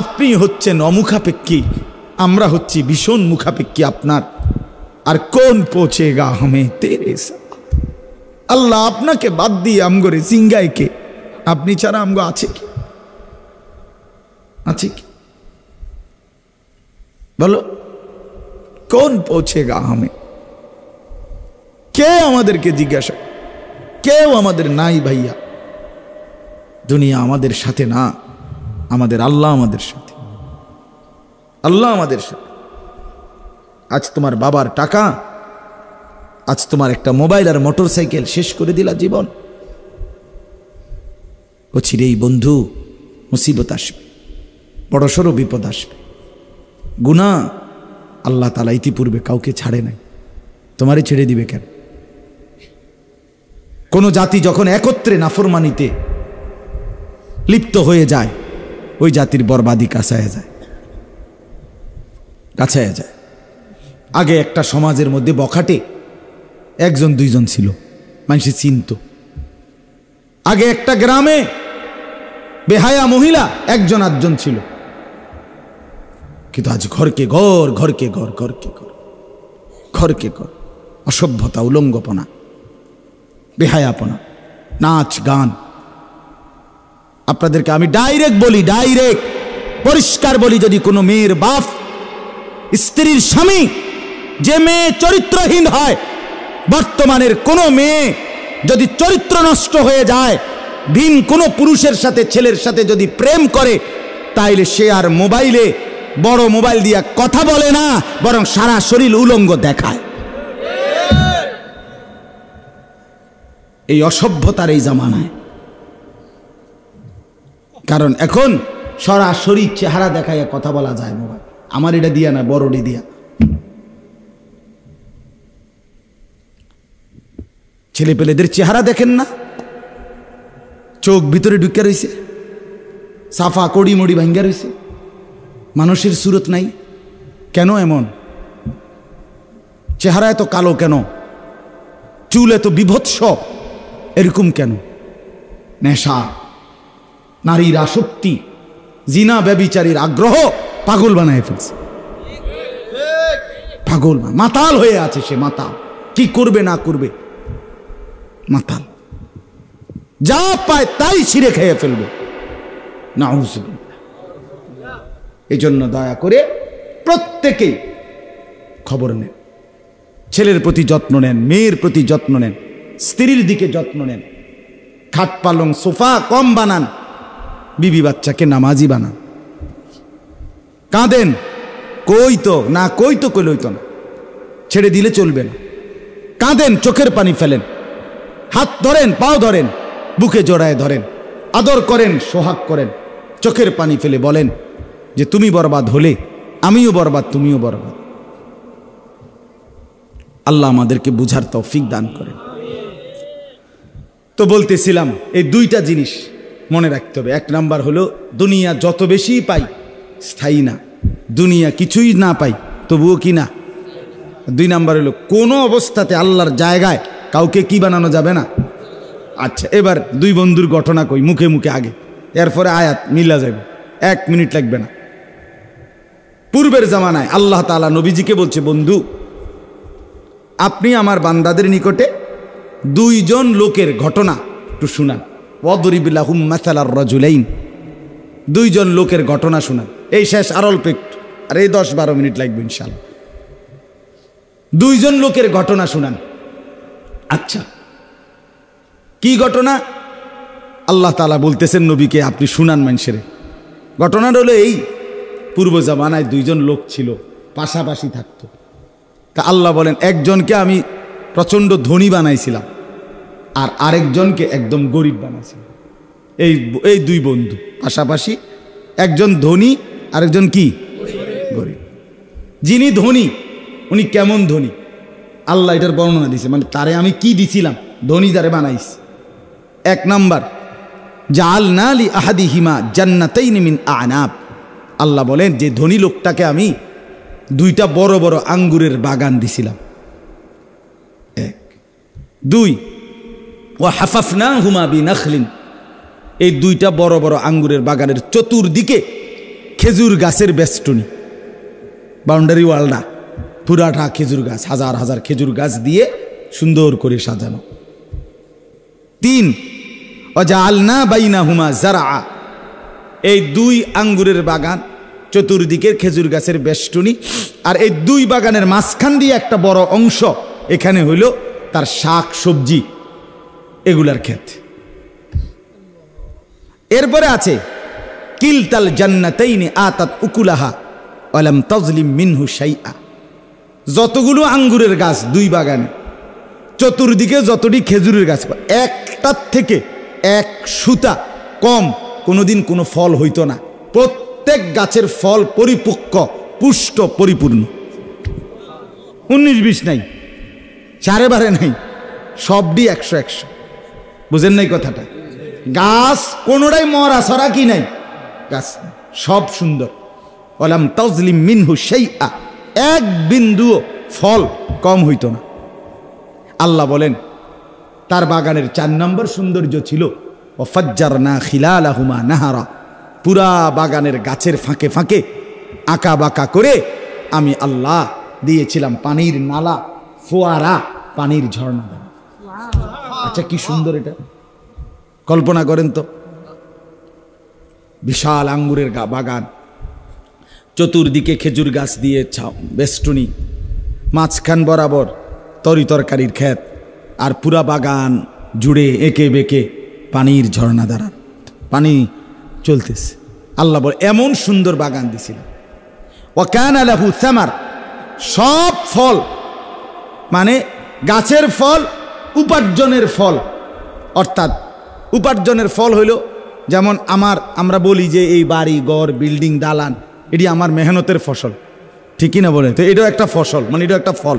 আপনি হচ্ছেন অমুখাপেক্ষী, আমরা হচ্ছি ভীষণ মুখাপেক্ষী আপনার, আর কোন পৌঁছেগা হামে তেরে সওয়া। আল্লাহ আপনাকে বাদ দিয়ে আমগরে সিঙ্গায় কে, আপনি ছাড়া আমগো আছে কি, আছে কি বলো? কোন পৌঁছেগা হামে, কে আমাদেরকে জিজ্ঞাসা, কেউ আমাদের নাই ভাইয়া। দুনিয়া আমাদের সাথে না, আমাদের আল্লাহ আমাদের সাথে, আল্লাহ আমাদের সাথে। আজ তোমার বাবার টাকা, আজ তোমার একটা মোবাইল আর মোটর সাইকেল শেষ করে দিলা জীবন। ও চিরেই বন্ধু মুসিবত আসবে, বড়সড় বিপদ আসবে, গুনাহ। আল্লাহ তাআলা ইতিপূর্বে কাউকে ছাড়ে নাই, তোমারই ছেড়ে দিবে কেন? কোন জাতি যখন একত্রে নাফরমানিতে লিপ্ত হয়ে যায়, ওই জাতির বরবাদি কাছায় যায়, কাছায় যায়। আগে একটা সমাজের মধ্যে বখাটে একজন দুইজন ছিল, মানুষ চিনত। আগে একটা গ্রামে বেহায়া মহিলা একজন আধজন ছিল, কিন্তু আজ ঘরকে ঘর, ঘরকে ঘর, ঘরকে ঘর, ঘরকে ঘর, অসভ্যতা, উলঙ্গপনা, বেহায়াপনা, নাচ গান। আপনাদেরকে আমি ডাইরেক্ট বলি, ডাইরেক্ট পরিষ্কার বলি, যদি কোনো মেয়ের বাপ স্ত্রীর স্বামী, যে মেয়ে চরিত্রহীন হয়, বর্তমানের কোনো মেয়ে যদি চরিত্র নষ্ট হয়ে যায়, ভিন কোনো পুরুষের সাথে, ছেলের সাথে যদি প্রেম করে, তাইলে সে আর মোবাইলে, বড় মোবাইল দিয়া কথা বলে না, বরং সারা শরীর উলঙ্গ দেখায়। এই অসভ্যতার এই জামানায়, কারণ এখন সরাসরি চেহারা দেখায় কথা বলা যায় মোবাইল, আমার এটা দিয়া না, বড়ডি দিয়া। ছেলে পেলেদের চেহারা দেখেন না, চোখ ভিতরে ঢুকে রয়েছে, সাফা কড়ি মড়ি ভাঙ্গা রয়েছে, মানুষের সুরত নাই। কেন এমন? চেহারা এত কালো কেন? চুল এত বিভৎস এরকম কেন? নেশা, নারীর আসক্তি, জিনা ব্যভিচারীর আগ্রহ পাগল বানায় ফেলছে। পাগল, মাতাল হয়ে আছে সে, মাতাল। কি করবে না করবে, মাতাল। যা পায় তাই ছিঁড়ে খেয়ে ফেলবে। নাউজুবিল্লাহ। এই জন্য দয়া করে প্রত্যেকেই খবর নেন, ছেলের প্রতি যত্ন নেন, মেয়ের প্রতি যত্ন নেন, স্ত্রীর দিকে যত্ন নেন। খাট পালং সোফা কম বানান, বিবি বাচ্চাকে নামাজি বানান। কাঁদেন, কই তো না, কই তো কই লইতো না, ছেড়ে দিলে চলবে না। কাঁদেন, চোখের পানি ফেলেন, হাত ধরেন, পাও ধরেন, বুকে জড়ায় ধরেন, আদর করেন, সোহাগ করেন, চোখের পানি ফেলে বলেন যে তুমি বরবাদ হলে আমিও বরবাদ, তুমিও বরবাদ। আল্লাহ আমাদেরকে বুঝার তৌফিক দান করেন। তো বলতেছিলাম, এই দুইটা জিনিস মনে রাখতে হবে। এক নাম্বার হলো, দুনিয়া যত বেশি পাই স্থায়ী না, দুনিয়া কিছুই না পাই তবুও কি না। দুই নাম্বার হলো, কোনো অবস্থাতে আল্লাহর জায়গায় কাউকে কি বানানো যাবে না। আচ্ছা, এবার দুই বন্ধুর ঘটনা কই, মুখে মুখে আগে, এরপরে আয়াত মিলা যাবে, 1 মিনিট লাগবে না। পূর্বের জামানায় আল্লাহ তাআলা নবীজিকে বলছে, বন্ধু আপনি আমার বান্দাদের নিকটে দুইজন লোকের ঘটনা একটু শুনান। ওয়াদরিব লাহুম মাসালার রাজুলাইন, দুইজন লোকের ঘটনা শুনান। এই শেষ আর অল্প একটু, আর এই 10-12 মিনিট লাগবে ইনশাআল্লাহ। দুইজন লোকের ঘটনা শুনান। আচ্ছা, কি ঘটনা? আল্লাহ তাআলা বলতেছেন নবীকে, আপনি শুনান মানুষের। ঘটনাটা হলো এই, পূর্ব জামানায় দুইজন লোক ছিল, পাশাপাশি থাকতো। তা আল্লাহ বলেন, একজনকে আমি প্রচণ্ড ধনী বানাইছিলাম, আর আরেকজনকে একদম গরিব বানাইছিলাম। এই দুই বন্ধু পাশাপাশি, একজন ধনী আরেকজন কি গরিব। যিনি ধনী উনি কেমন ধনী, আল্লাহ এটার বর্ণনা দিছে, মানে তারে আমি কি দিছিলাম, ধনী যারে বানাইছি। 1 নাম্বার, জাআলনা লি আহাদিহিমা জান্নাতাইনি মিন আনাব। আল্লাহ বলেন যে ধনী লোকটাকে আমি 2টা বড় বড় আঙ্গুরের বাগান দিছিলাম। 1 2, ওয়া হাফাফনাহুমা বিনাখলিন, এই 2টা বড় বড় আঙ্গুরের বাগানের চতুর্দিকে খেজুর গাছের বেষ্টনী, বাউন্ডারি ওয়ালটা পুরাটা খেজুর গাছ, হাজার হাজার খেজুর গাছ দিয়ে সুন্দর করে সাজানো। 3, ওয়াজআলনা বাইনাহুমা যারআ, এই 2 আঙ্গুরের বাগান, চতুর্দিকের খেজুর গাছের বেষ্টনী, আর এই 2 বাগানের মাঝখান দিয়ে একটা বড় অংশ, এখানে হইল তার শাক সবজি এগুলার ক্ষেত। এরপরে আছে কিলতাল জান্নাতাইনি আতাত উকুলাহা ওয়া লাম তাজলিম মিনহু শাইআ। যতগুলো আঙ্গুরের গাছ 2 বাগানে, চতুর্দিকে যতটি খেজুরের গাছ, একটার থেকে 1 সুতা কম কোনোদিন কোনো ফল হইতো না। প্রত্যেক গাছের ফল পরিপক্ক, পুষ্ট, পরিপূর্ণ, 19-20 নাই, 4 নাই, সবটি 100-100। বুঝেন নাই কথাটা? গাছ কোনোটাই মরা ছড়া কি নাই, গাছ সব সুন্দর। ওয়ালাম তাজলিম মিনহু শাইআ, 1 বিন্দুও ফল কম হইতো না। আল্লাহ বলেন তার বাগানের 4 নম্বর সৌন্দর্য ছিল ওয়াফাজ্জারনা খিলালাহুমা নাহারা, পুরা বাগানের গাছের ফাঁকে ফাঁকে আঁকা বাঁকা করে আমি আল্লাহ দিয়েছিলাম পানির নালা, ফোয়ারা, পানির ঝর্ণা। আচ্ছা, কি সুন্দর এটা, কল্পনা করেন তো। বিশাল আঙ্গুরের বাগান, চতুর্দিকে খেজুর গাছ দিয়ে বেষ্টনী, মাঝখান বরাবর তরি তরকারির ক্ষেত, আর পুরা বাগান জুড়ে এঁকে বেঁকে পানির ঝর্ণা দ্বারা পানি চলতেছে। আল্লাহ বলে এমন সুন্দর বাগান দিছিলেন। ওয়া কানা লাহু সামার, সব ফল মানে গাছের ফল, উপার্জনের ফল, অর্থাৎ উপার্জনের ফল হইল যেমন আমরা বলি যে এই বাড়ি ঘর বিল্ডিং দালান এটি আমার মেহনতের ফসল, ঠিকই না বলে? তো এটাও একটা ফসল, মানে এটাও একটা ফল,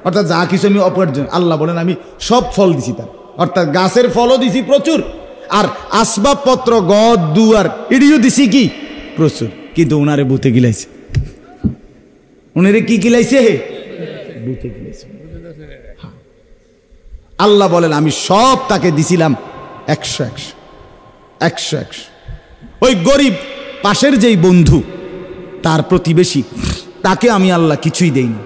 অর্থাৎ যা কিছু আমি উপার্জন, আল্লাহ বলেন আমি সব ফল দিছি তার, অর্থাৎ গাছের ফলও দিছি প্রচুর, আর আসবাবপত্র গদ দুয়ার এটিও দিছি কি প্রচুর। কিন্তু ওনারে বুতে গিলাইছে, উনারে কি গিলাইছে? বুতে গিলাইছে। আল্লাহ বলেন আমি সব তাকে দিছিলাম 100-100। ওই গরিব পাশের যেই বন্ধু, তার প্রতিবেশী, তাকে আমি আল্লাহ কিছুই দেইনি,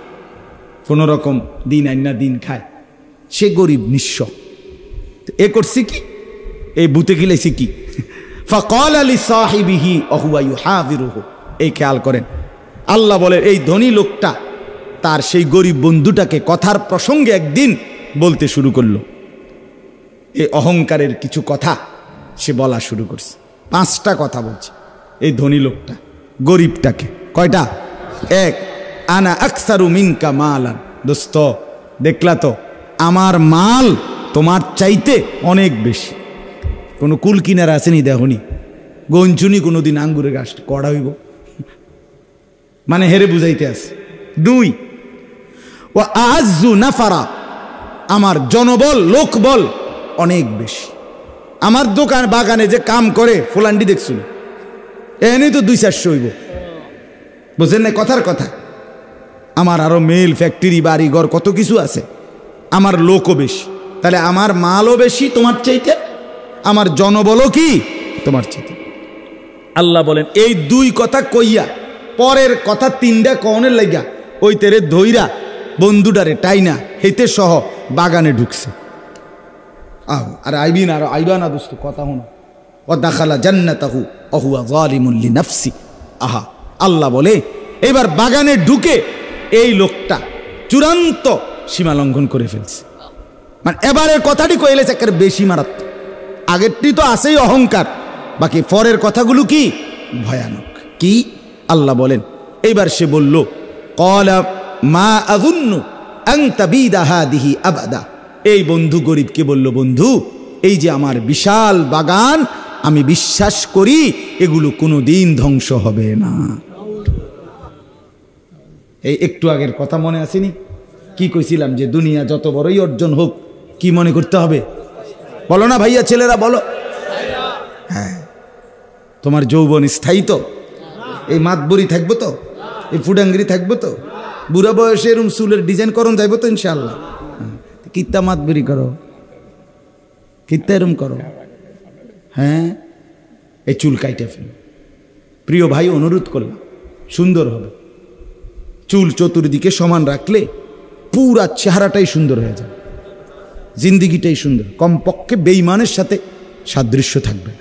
কোনো রকম দিন আইনা দিন খায়, সে গরিব নিঃস্ব। এ করছি কি, এই বুতে গিলাইছি কি? ফাকাল লি সাহিবিহি ওয়া হুয়া ইউহাযিরুহু। এই খেয়াল করেন, আল্লাহ বলে এই ধনী লোকটা তার সেই গরিব বন্ধুটাকে কথার প্রসঙ্গে একদিন বলতে শুরু করলো। এই অহংকারের কিছু কথা সে বলা শুরু করছে। 5টা কথা বলছে এই ধনী লোকটা গরিবটাকে। কয়টা? 1, আনা আকসারু মিনকা মালান। দোস্ত, দেখলা তো আমার মাল তোমার চাইতে অনেক বেশি। কোনো কুল কিনারা আসেনি দেখনি, গঞ্চুনি কোনোদিন আঙ্গুরের গাছ কড়া হইব, মানে হেরে বুঝাইতে আছে। 2, ওয়া আযু নাফারা, আমার জনবল লোকবল অনেক বেশি। আমার দোকান বাগানে যে কাম করে ফুলান্ডি দেখছুন, এনে তো 200-400 হইব, বুঝেন না কথার কথা। আমার আরো মেল ফ্যাক্টরি বাড়ি ঘর কত কিছু আছে, আমার লোকও বেশি, তাহলে আমার মালও বেশি তোমার চাইতে, আমার জনবলও কি তোমার চাইতে। আল্লাহ বলেন এই 2 কথা কইয়া পরের কথা 3টা কনের লাইগা ওই তেরে ধইরা বন্ধুটারে টাইনা হেতে সহ বাগানে ঢুকছে। আহ আর আইবি না, আর আইবা না দোস্ত, কথা হনো। ও দাখালা জান্নাতাহু ওয়া যালিমুন লিনাফসি। আহা, আল্লাহ বলে এবার বাগানে ঢুকে এই লোকটা চূড়ান্ত সীমা লঙ্ঘন করে ফেলছে। মানে এবারের কথাটি কইলেছে একেবারে বেশি মারাত্মক। আগেরটি তো আসেই অহংকার, বাকি পরের কথাগুলো কি ভয়ানক। কি আল্লাহ বলেন, এইবার সে বলল ক্বালা মা আযুন্নু আন তাবিদা হাদিহি আবাদা। এই বন্ধু গরিবকে বলল, বন্ধু এই যে আমার বিশাল বাগান, আমি বিশ্বাস করি এগুলো কোনো দিন ধ্বংস হবে না। এই একটু আগের কথা মনে আসেনি? কি কইছিলাম যে দুনিয়া যত বড়ই অর্জন হোক কি মনে করতে হবে? বলো না ভাইয়া, ছেলেরা বলো। হ্যাঁ, তোমার যৌবন স্থায়ী তো? এই মাতবরি থাকবো তো? এই ফুডাঙ্গিরি থাকবো তো? বুড়া বয়সে এরম চুলের ডিজাইন করন যাইবো তো ইনশাআল্লাহ? কিত্তা মাতবরি করো, কিত্তা এরম করো? হ্যাঁ, এই চুল কাইটে ফেল। প্রিয় ভাই, অনুরোধ করলাম, সুন্দর হবে। চুল চতুর্দিকে সমান রাখলে পুরা চেহারাটাই সুন্দর হয়ে যাবে, জিন্দিগিটাই সুন্দর। কমপক্ষে বেঈমানের সাথে সাদৃশ্য থাকবে।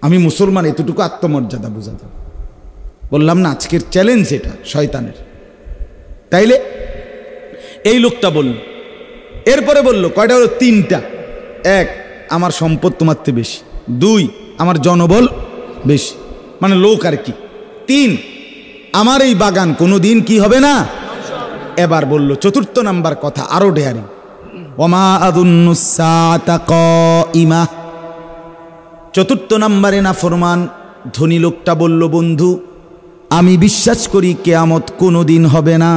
আমি মুসলমান, এতটুকু আত্মমর্যাদা বোঝা যাবে। বললাম না আজকের চ্যালেঞ্জ এটা শয়তানের। তাইলে এই লোকটা বলল, এরপরে বলল কয়টা হলো? তিনটা। এক, আমার সম্পদ তোমার থেকে বেশি। দুই, আমার জনবল বেশি, মানে লোক আর কি। তিন, আমার এই বাগান কোনো দিন কি হবে না। এবার বলল চতুর্থ নাম্বার কথা, আরো ডেয়ারিং, ওমা আযুন্নুস সাআতা কাইমা। চতুর্থ নাম্বারে না ফরমান ধনী লোকটা বলল, বন্ধু আমি বিশ্বাস করি কিয়ামত কোনো দিন হবে না।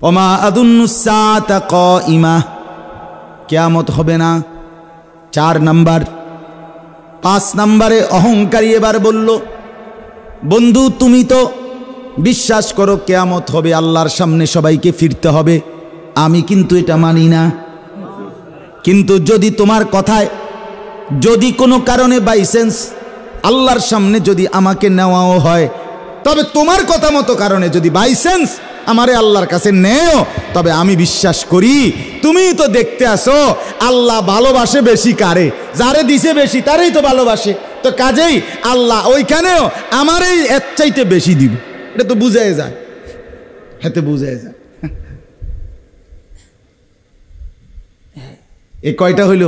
ওমা আযুন্নুস সাআতা কাইমা, কিয়ামত হবে না। 4 নাম্বার। 5 নাম্বারে অহংকারী এবার বলল, বন্ধু তুমি তো বিশ্বাস করো কিয়ামত হবে, আল্লাহর সামনে সবাইকে ফিরতে হবে, আমি কিন্তু এটা মানি না। কিন্তু যদি তোমার কথায় যদি কোনো কারণে বাই চান্স আল্লাহর সামনে যদি আমাকে নেওয়াও হয়, তবে তোমার কথা মতো কারণে যদি বাই চান্স আমারে আল্লাহর কাছে নেও, তবে আমি বিশ্বাস করি তুমি তো দেখতে আসো আল্লাহ ভালোবাসে বেশি কারে, যারে দিছে বেশি তারই তো ভালোবাসে। তো কাজেই আল্লাহ ওইখানেও আমারই এর চাইতে বেশি দিব। এটা তো বুঝাই যায়, হাতে বুঝাই যায়। এ কয়টা হইল?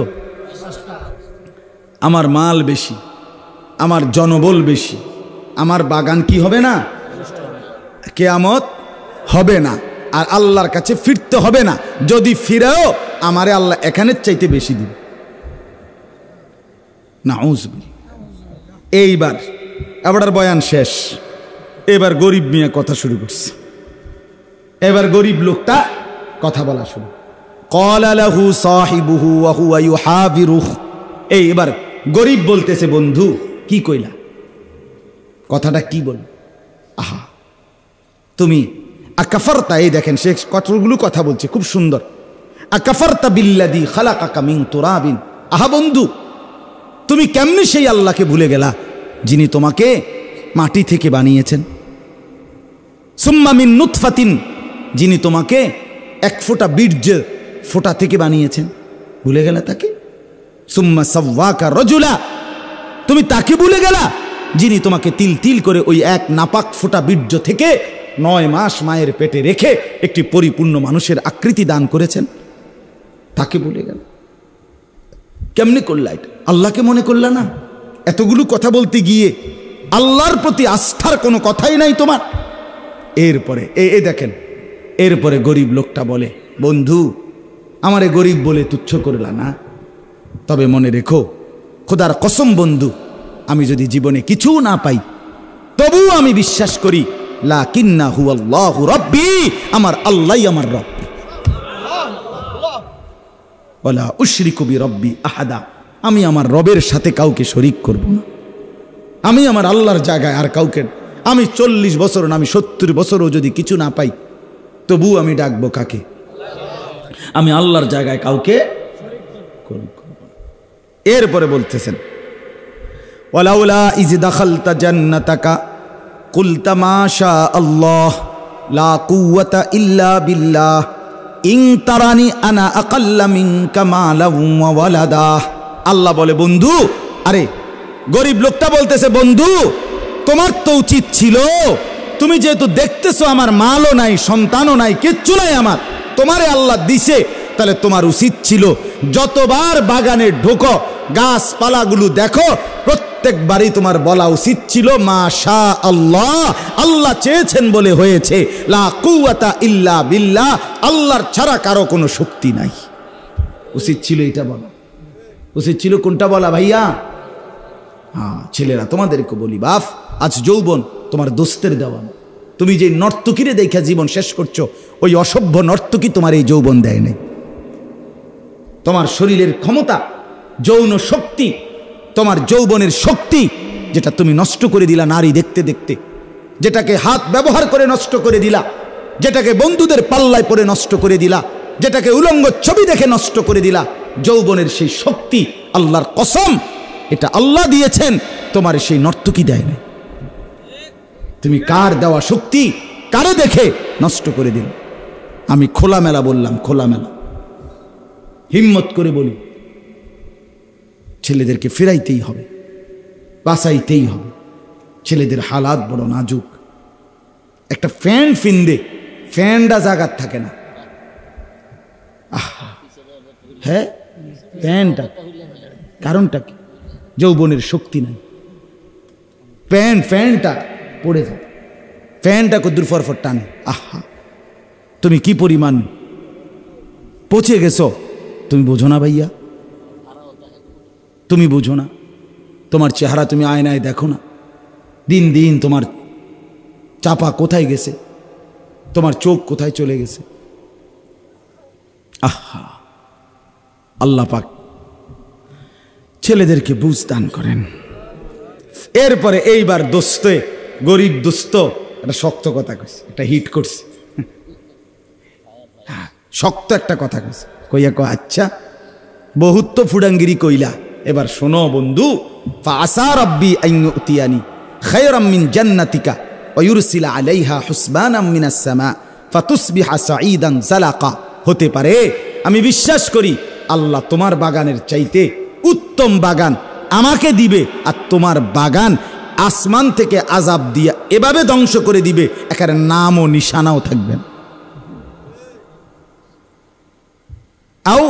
আমার মাল বেশি, আমার জনবল বেশি, আমার বাগান কি হবে না, কিয়ামত হবে না, আর আল্লাহর কাছে ফিরতে হবে না। যদি ফিরেও আমারে আল্লাহ এখানের চাইতে বেশি দিবে। নাউযুবিল্লাহ। এইবার এবার বয়ান শেষ। এবার গরিব মিয়া কথা শুরু করছে। এবার গরিব লোকটা কথা বলা শুরু। ক্বালা লাহু সাহিবুহু ওয়া হুয়া ইউহাবিরুহু। এবার গরিব বলতেছে, বন্ধু কি কইলা, কথাটা কি বল? আহা তুমি আকাফারতা, এই দেখেন সে কতগুলো কথা বলছে, খুব সুন্দর। আকাফারতা বিল্লাযী খালাকাকা মিন তুরাবিন। আহা বন্ধু, তুমি কেমনে সেই আল্লাহকে ভুলে গেলা যিনি তোমাকে মাটি থেকে বানিয়েছেন। সুম্মা মিন নুতফাতিন, যিনি তোমাকে এক ফোঁটা বীর্য ফোঁটা থেকে বানিয়েছেন, ভুলে গেলা তাকে। সুম্মা সাওয়াকা রাজুলা, তুমি তাকে ভুলে গেলা যিনি তোমাকে তিল তিল করে ওই এক নাপাক ফোঁটা বীর্য থেকে 9 মাস মায়ের পেটে রেখে একটি পরিপূর্ণ মানুষের আকৃতি দান করেছেন, তাকে ভুলে গেল। কেমনে করলা এটা? আল্লাহকে মনে করলা না? এতগুলো কথা বলতে গিয়ে আল্লাহর প্রতি আস্থার কোনো কথাই নাই তোমার। এরপরে দেখেন, এরপরে গরিব লোকটা বলে, বন্ধু আমারে গরিব বলে তুচ্ছ করলা না, তবে মনে রেখো খোদার কসম বন্ধু, আমি যদি জীবনে কিছু না পাই তবু আমি বিশ্বাস করি লাকিন্নাহু আল্লাহু রাব্বি, আমার আল্লাহই আমার রব। ওয়ালা উশরিকু বিরাব্বি আহাদা, আমি আমার রবের সাথে কাউকে শরীক করব না। আমি আমার আল্লাহর জায়গায় আর কাউকে, আমি 40 বছর না আমি 70 বছরও যদি কিছু না পাই তবু আমি ডাকবো কাকে? আমি আল্লাহর জায়গায় কাউকে শরীক করব না। এরপরে বলতেছেন, ওয়ালাউলা ইজ দাখালতা জান্নাতাকা কুলতা মা শা আল্লাহ লা কুওয়াতা ইল্লা বিল্লাহ ইন তারানি আনা আকাল্লা মিনকা মালাম ওয়া ওয়ালাদা। আল্লাহ বলে বন্ধু, আরে গরিব লোকটা বলতেছে বন্ধু তোমার তো উচিত ছিল, তুমি যেহেতু দেখতেছো আমার মালও নাই সন্তানও নাই কিচ্ছু নাই আমার, তোমারে আল্লাহ দিছে, তাহলে তোমার উচিত ছিল যতবার বাগানে ঢোকো গাছপালাগুলো দেখো প্রত্যেকবারই তোমার বলা উচিত ছিল মাশা আল্লাহ, আল্লাহ চেয়েছেন বলে হয়েছে, লা কুওয়াতা ইল্লা বিল্লাহ, আল্লাহর ছাড়া কারো কোনো শক্তি নাই। উচিত ছিল এটা বলা, উচিত ছিল কোনটা বলা ভাইয়া? হ্যাঁ ছেলেরা তোমাদেরকে বলি, বাপ আজ যৌবন তোমার দোস্তের দেওয়া, তুমি যে নর্তকীরে দেখা জীবন শেষ করছো ওই অসভ্য নর্তকী তোমার এই যৌবন দেয় নাই। তোমার শরীরের ক্ষমতা, যৌন শক্তি, তোমার যৌবনের শক্তি যেটা তুমি নষ্ট করে দিলা নারী দেখতে দেখতে, যেটাকে হাত ব্যবহার করে নষ্ট করে দিলা, যেটাকে বন্ধুদের পাল্লায় পরে নষ্ট করে দিলা, যেটাকে উলঙ্গ ছবি দেখে নষ্ট করে দিলা, যৌবনের সেই শক্তি আল্লাহর কসম এটা আল্লাহ দিয়েছেন, তোমার সেই নর্তকী দেয় না। তুমি কার দেওয়া শক্তি কারে দেখে নষ্ট করে দিল? আমি খোলামেলা বললাম, খোলামেলা হিম্মত করে বলি, ছেলেদেরকে ফিরাইতেই হবে, বাঁচাইতেই হবে। ছেলেদের হালাত বড় নাজুক। একটা ফ্যান ফিন্দে ফ্যানটা জাগাত থাকে না। হ্যাঁ ফ্যানটা কারণটা কি? যৌবনের শক্তি নাই, ফ্যানটা পড়ে যায়, ফ্যানটা কদ্দুর ফরফর টানে। আহা তুমি কি পরিমাণ পচে গেছো তুমি বোঝো না ভাইয়া, তুমি বোঝো না। তোমার চেহারা তুমি আয়নায় দেখো না, দিন দিন তোমার চাপা কোথায় গেছে, তোমার চোখ কোথায় চলে গেছে। আহা আল্লাহ পাক ছেলেদেরকে বুঝ দান করেন। এরপরে এইবার দোস্তে গরিব দোস্ত একটা শক্ত কথা কইছে, একটা হিট করছে, শক্ত একটা কথা কইছে। কইয়া কো আচ্ছা বহুত তো ফুডাঙ্গিরি কইলা, এবার শোনো বন্ধু, ফাআসা রাব্বি আন ইউতিয়ানি খায়রাম মিন জান্নাতিকা ওয়া ইউরসিলা আলাইহা হুসবানাম মিনাস সামা ফাতুসবিহা সাঈদান জালাকা। হতে পারে, আমি বিশ্বাস করি আল্লাহ তোমার বাগানের চাইতে উত্তম বাগান আমাকে দিবে, আর তোমার বাগান আসমান থেকে আযাব দিয়া এভাবে ধ্বংস করে দিবে একার নাম ও নিশানাও থাকবে না। আও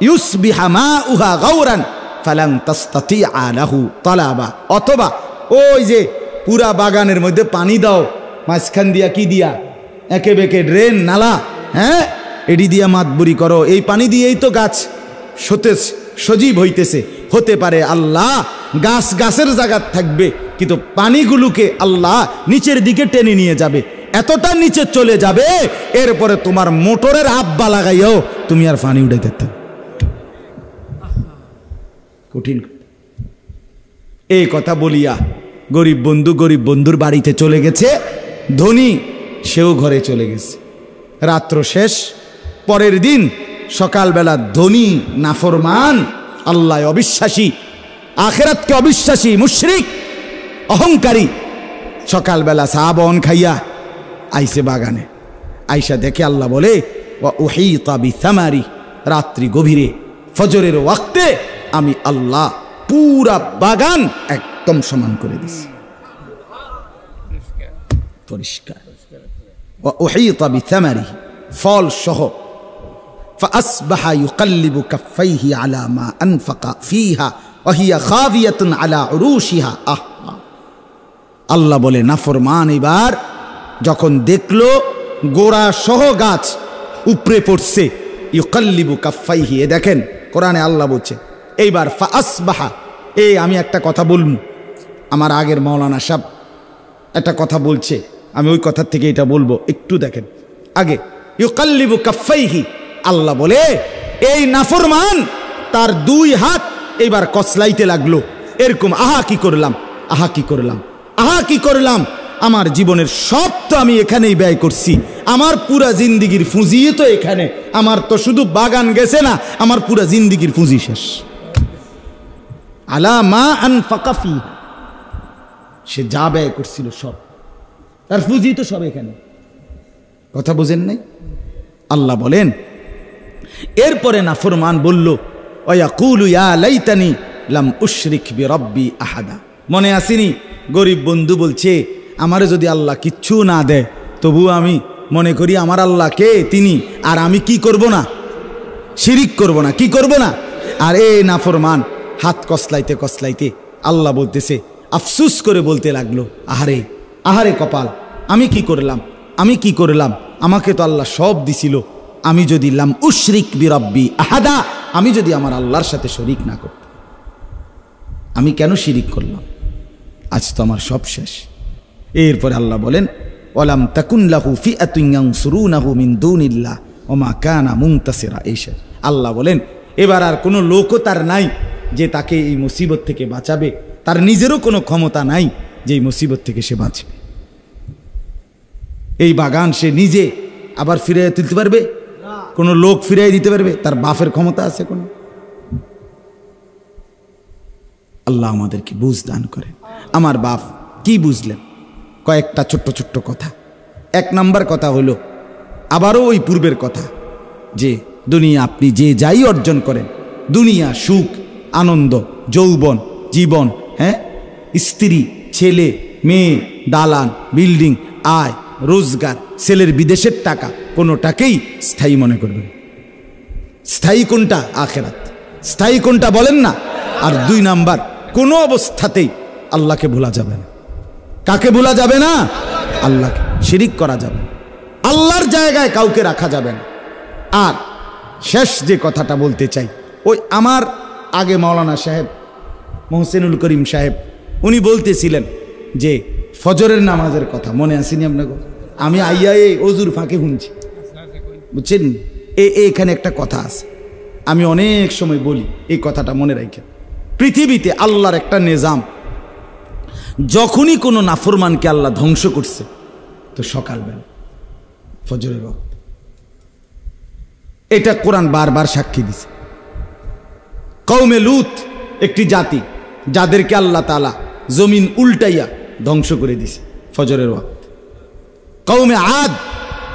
ইউসবিহা মাউহা গাওরান ফালান তাসতাতিআ লাহু তালাবা। অথবা ওই যে পুরা বাগানের মধ্যে পানি দাও, মাঝখান দিয়া কি দিয়া একে বেঁকে ড্রেন নালা, হ্যাঁ এডি দিয়া মাতবুরি করো, এই পানি দিয়েই তো গাছ সতেজ সজীব হইতেছে। হতে পারে আল্লাহ গাছ গাছের জায়গা থাকবে, কিন্তু পানিগুলোকে আল্লাহ নিচের দিকে টেনে নিয়ে যাবে, এতটা নিচে চলে যাবে, এরপরে তোমার মোটরের আব্বা লাগাইও তুমি আর পানি উঠাইতে থাকবে। কঠিন এই কথা বলিয়া গরিব বন্ধুর বাড়িতে চলে গেছে, ধনী সেও ঘরে চলে গেছে। রাত্র শেষ, পরের দিন সকালবেলা ধনী নাফরমান, আল্লাহ অবিশ্বাসী, আখিরাতকে অবিশ্বাসী, মুশরিক, অহংকারী, সকালবেলা সাহাবন খাইয়া আইসে বাগানে। আইসা দেখে আল্লাহ বলে ওয়া উহিতা বিসামারি, রাত্রি গভীরে ফজরের ওয়াক্তে আমি আল্লাহ পুরা বাগান একদম সমান করে দিছি, পরিষ্কার। ওয়া উহিতা বিসামারি, ফল সহ। فأصبح يقلب كفيه على ما أنفق فيها وهي خاوية على عروشها। আল্লাহ বলে নাফরমান এবার যখন দেখলো গোড়া সহ গাছ উপরে পড়ছে, ইউকাল্লিবু কাফাইহি, এ দেখেন কোরআনে আল্লাহ বলছে। এইবার ফাআসবাহা, এই আমি একটা কথা বলবো, আমার আগের মাওলানা সাহেব একটা কথা বলছে, আমি ওই কথার থেকে এটা বলবো, একটু দেখেন আগে। ইউকাল্লিবু কাফাইহি, আল্লাহ বলে এই নাফরমান তার দুই হাত এবার কসলাইতে লাগলো, এরকম আহা কি করলাম, আহা কি করলাম, আহা কি করলাম, আমার জীবনের সব তো আমি এখানেই ব্যয় করছি, আমার পুরা জিন্দিগির পুঁজি তো এখানে, আমার তো শুধু বাগান গেছে না, আমার পুরা জিন্দিগির পুঁজি শেষ। আলা মা আনফাকা ফিহা, সে যা ব্যয় করছিল সব, তার পুঁজি তো সব এখানে। কথা বুঝেন নাই? আল্লাহ বলেন, এরপরে নাফরমান বলল, ওয়াকুলু ইয়া লাইতানি লাম উশরিক বিরব্বি আহাদা। মনে আসেনি গরিব বন্ধু বলছে, আমারে যদি আল্লাহ কিচ্ছু না দেয় তবু আমি মনে করি আমার আল্লাহ কে, তিনি, আর আমি কি করব না, শিরিক করব না, কি করব না। আর এই নাফরমান হাত কসলাইতে কসলাইতে আল্লাহ বলতেছে, আফসুস করে বলতে লাগলো, আহারে আহারে কপাল, আমি কি করলাম, আমি কি করলাম, আমাকে তো আল্লাহ সব দিছিল, আমি যদি লাম উশরিক বিরব্বি আহাদা, আমি যদি আমার আল্লাহর সাথে শরিক না করতাম, আমি কেন শিরিক করলাম, আজ তো আমার সব শেষ। এরপরে আল্লাহ বলেন, ওয়ালাম তাকুন লাহু ফিআতুন ইয়ানসুরুনাহু মিন দুনিল্লাহ ওয়া মা কানা মুনতাসিরা। এইসব আল্লাহ বলেন, এবার আর কোনো লোকও তার নাই যে তাকে এই মুসিবত থেকে বাঁচাবে, তার নিজেরও কোনো ক্ষমতা নাই যে এই মুসিবত থেকে সে বাঁচবে। এই বাগান সে নিজে আবার ফিরিয়ে তুলতে পারবে? কোনো লোক ফিরিয়ে দিতে পারবে? তার বাপের ক্ষমতা আছে কোনো? আল্লাহ আমাদেরকে বুঝ দান করেন। আমার বাপ কি বুঝলেন? কয়েকটা ছোট্ট ছোট্ট কথা। এক নাম্বার কথা হলো আবারও ওই পূর্বের কথা, যে দুনিয়া আপনি যে যাই অর্জন করেন, দুনিয়া সুখ, আনন্দ, যৌবন, জীবন, হ্যাঁ, স্ত্রী, ছেলে, মেয়ে, দালান, বিল্ডিং, আয়, রোজগার, ছেলের বিদেশের টাকা, কোনোটাকেই স্থায়ী মনে করবেন। স্থায়ী কোনটা? আখেরাত। স্থায়ী কোনটা বলেন না? আর দুই নাম্বার, কোনো অবস্থাতেই আল্লাহকে ভোলা যাবে না। কাকে ভোলা যাবে না? আল্লাহকে। শিরিক করা যাবে না, আল্লাহর জায়গায় কাউকে রাখা যাবে না। আর শেষ যে কথাটা বলতে চাই, ওই আমার আগে মাওলানা সাহেব মোহসেনুল করিম সাহেব উনি বলতেছিলেন যে ফজরের নামাজের কথা, মনে আসেনি আপনাকে? আমি আইয়া এই অজুর ফাঁকে শুনছি, বুঝছেন? এখানে একটা কথা আছে, আমি অনেক সময় বলি, এই কথাটা মনে রাখেন। পৃথিবীতে আল্লাহর একটা নিজাম, যখনই কোনো নাফরমানকে আল্লাহ ধ্বংস করছে তো সকালবেলা ফজরের ওয়াক্ত। এটা কোরআন বারবার সাক্ষী দিছে। কওমে লূত একটি জাতি, যাদেরকে আল্লাহ তাআলা জমিন উল্টাইয়া ধ্বংস করে দিছে ফজরের ওয়াক্ত। কওমে আদ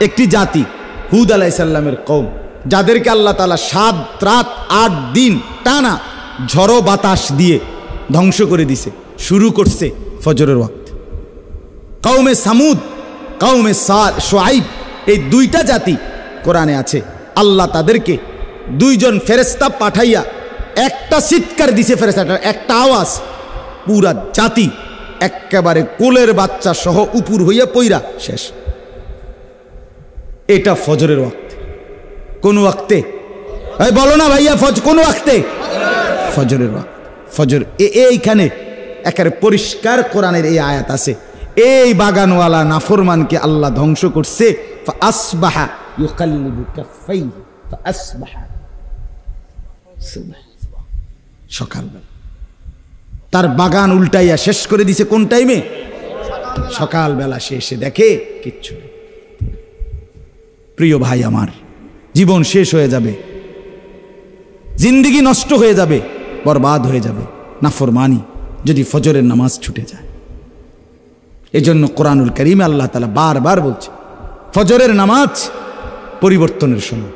একটি জাতি, হুদ আলাইহিস সালামের কওম, যাদেরকে আল্লাহ তাআলা 7 রাত 8 দিন টানা ঝড়ো বাতাস দিয়ে ধ্বংস করে দিছে, শুরু করছে ফজরের ওয়াক্ত। কওমে সামুদ, কওমে শুআইব, এই দুইটা জাতি কোরআনে আছে, আল্লাহ তাদেরকে 2 জন ফেরেশতা পাঠাইয়া একটা চিৎকার দিছে, ফেরেশতাটার একটা আওয়াজ, পুরা জাতি একেবারে কোলের বাচ্চা সহ উপর হইয়া পইরা শেষ। এটা ফজরের ওয়াক্ত। কোন ওয়াক্তে? এই বলো না ভাইয়া, কোন ওয়াক্তে? ফজরের ওয়াক্ত। ফজর এইখানে একেবারে পরিষ্কার কোরআনের এই আয়াত আছে, এই বাগানওয়ালা নাফরমানকে আল্লাহ ধ্বংস করছে। ফাআসবাহা ইউকাল্লিবু কাফাইহি ফাআসবাহা, সকালবেলা তার বাগান উল্টাইয়া শেষ করে দিছে। কোন টাইমে? সকালবেলা। সে এসে দেখে কিচ্ছু নেই। প্রিয় ভাই আমার, জীবন শেষ হয়ে যাবে, জিন্দেগি নষ্ট হয়ে যাবে, বরবাদ হয়ে যাবে নাফরমানি যদি ফজরের নামাজ ছুটে যায়। এজন্য কোরআনুল কারীমে আল্লাহ তাআলা বারবার বলছে, ফজরের নামাজ পরিবর্তনের সময়।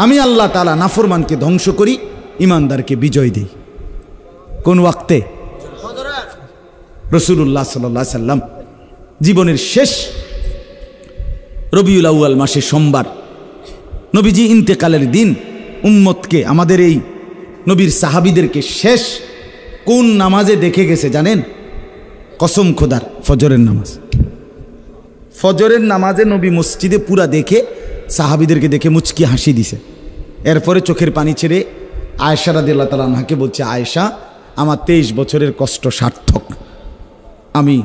আমি আল্লাহ তাআলা নাফরমানকে ধ্বংস করি, ইমানদারকে বিজয় দেই। কোন ওয়াক্তে? রাসূলুল্লাহ সাল্লাল্লাহু আলাইহি সাল্লাম জীবনের শেষ রবিউল আউয়াল মাসে সোমবার, নবীজি ইন্তেকালের দিন উম্মতকে, আমাদের এই নবীর সাহাবীদেরকে শেষ কোন নামাজে দেখে গেছে জানেন? কসম খোদার, ফজরের নামাজ। ফজরের নামাজে নবী মসজিদে পুরা দেখে সাহাবীদেরকে দেখে মুচকি হাসি দিছে। এরপরে চোখের পানি ছেড়ে আয়েশা রাদিয়াল্লাহু তাআলা আনহাকে বলছে, আয়েশা, আমার 23 বছরের কষ্ট সার্থক। আমি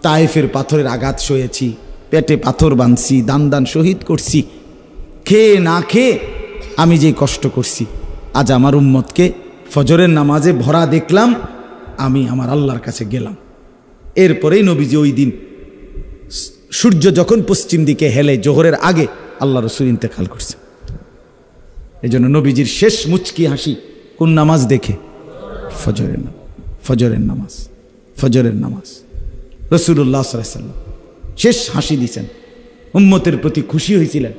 তায়েফের পাথরের আঘাত সয়েছি, পেটে পাথর বাঁধছি, দান দান শহীদ করছি, খেয়ে না খেয়ে আমি যে কষ্ট করছি, আজ আমার উম্মতকে ফজরের নামাজে ভরা দেখলাম, আমি আমার আল্লাহর কাছে গেলাম। এরপরেই নবীজি ওই দিন সূর্য যখন পশ্চিম দিকে হেলে, জোহরের আগে আল্লাহ রাসূল ইন্তেকাল করছে। এই জন্য নবীজির শেষ মুচকি হাসি কোন নামাজ দেখে? ফজরের নামাজ। ফজরের নামাজ, ফজরের নামাজ। রাসূলুল্লাহ সাল্লাল্লাহু আলাইহি ওয়াসাল্লাম শেষ হাসি দিয়েছেন, উম্মতের প্রতি খুশি হয়েছিলেন।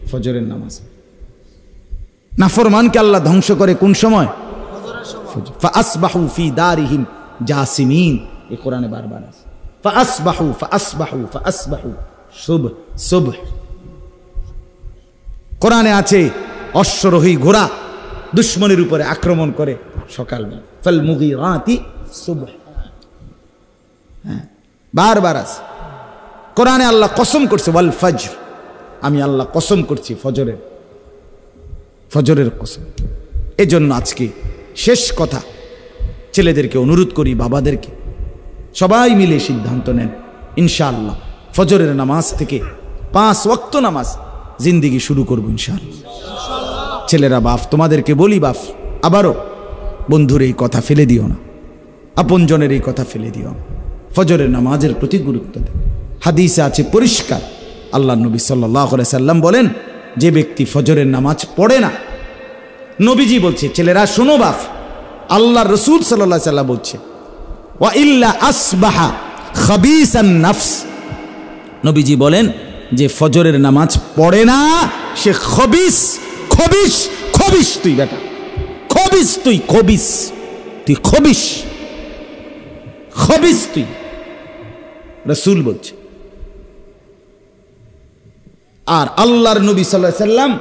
ফজরের নামাজ। নাফরমানকে আল্লাহ ধ্বংস করে কোন সময়? ফাআসবাহু ফি দারিহিম জাসিমিন, এই কোরআনে বারবার আছে। ফাআসবাহু ফাআসবাহু ফাআসবাহু, শুভ শুভ। কোরআনে আছে অশ্বরোহী ঘোড়া দুশ্মনের উপরে আক্রমণ করে সকালবেলা, ফাল মুগীরাতি সুবহ, হ্যাঁ বারবার আছে কোরআনে। আল্লাহ কসম করছে ওয়াল ফজর, আমি আল্লাহ কসম করছি ফজরের, ফজরের কসম। এজন্য আজকে শেষ কথা, ছেলেদেরকে অনুরোধ করি, বাবাদেরকে, সবাই মিলে সিদ্ধান্ত নেন ইনশাআল্লাহ ফজরের নামাজ থেকে 5 ওয়াক্ত নামাজ জিন্দিগি শুরু করবো ইনশাআল্লাহ। ছেলেরা বাপ, তোমাদেরকে বলি বাপ, আবারও বন্ধুর এই কথা ফেলে দিও না, আপনজনের এই কথা ফেলে দিও না, ফজরের নামাজের প্রতি গুরুত্ব দেন। হাদিসে আছে পরিষ্কার, আল্লাহ নবী সাল্লাল্লাহু আলাইহি সাল্লাম বলেন, যে ব্যক্তি ফজরের নামাজ পড়ে না, নবীজি বলছে, ছেলেরা শোনো বাপ, আল্লাহ রসুল সাল্লাল্লাহু আলাইহি সাল্লাম বলছে, ওয়া ইল্লা আসবাহা খাবিসান নাফস, নবীজি বলেন যে ফজরের নামাজ পড়ে না সে খবিস, খবিস, খবিস, তুই বেটা খবিস, তুই খবিস, তুই খবিস, খবিস তুই, রাসূল বলছে। আর আল্লাহর নবী সাল্লাল্লাহু আলাইহি সাল্লাম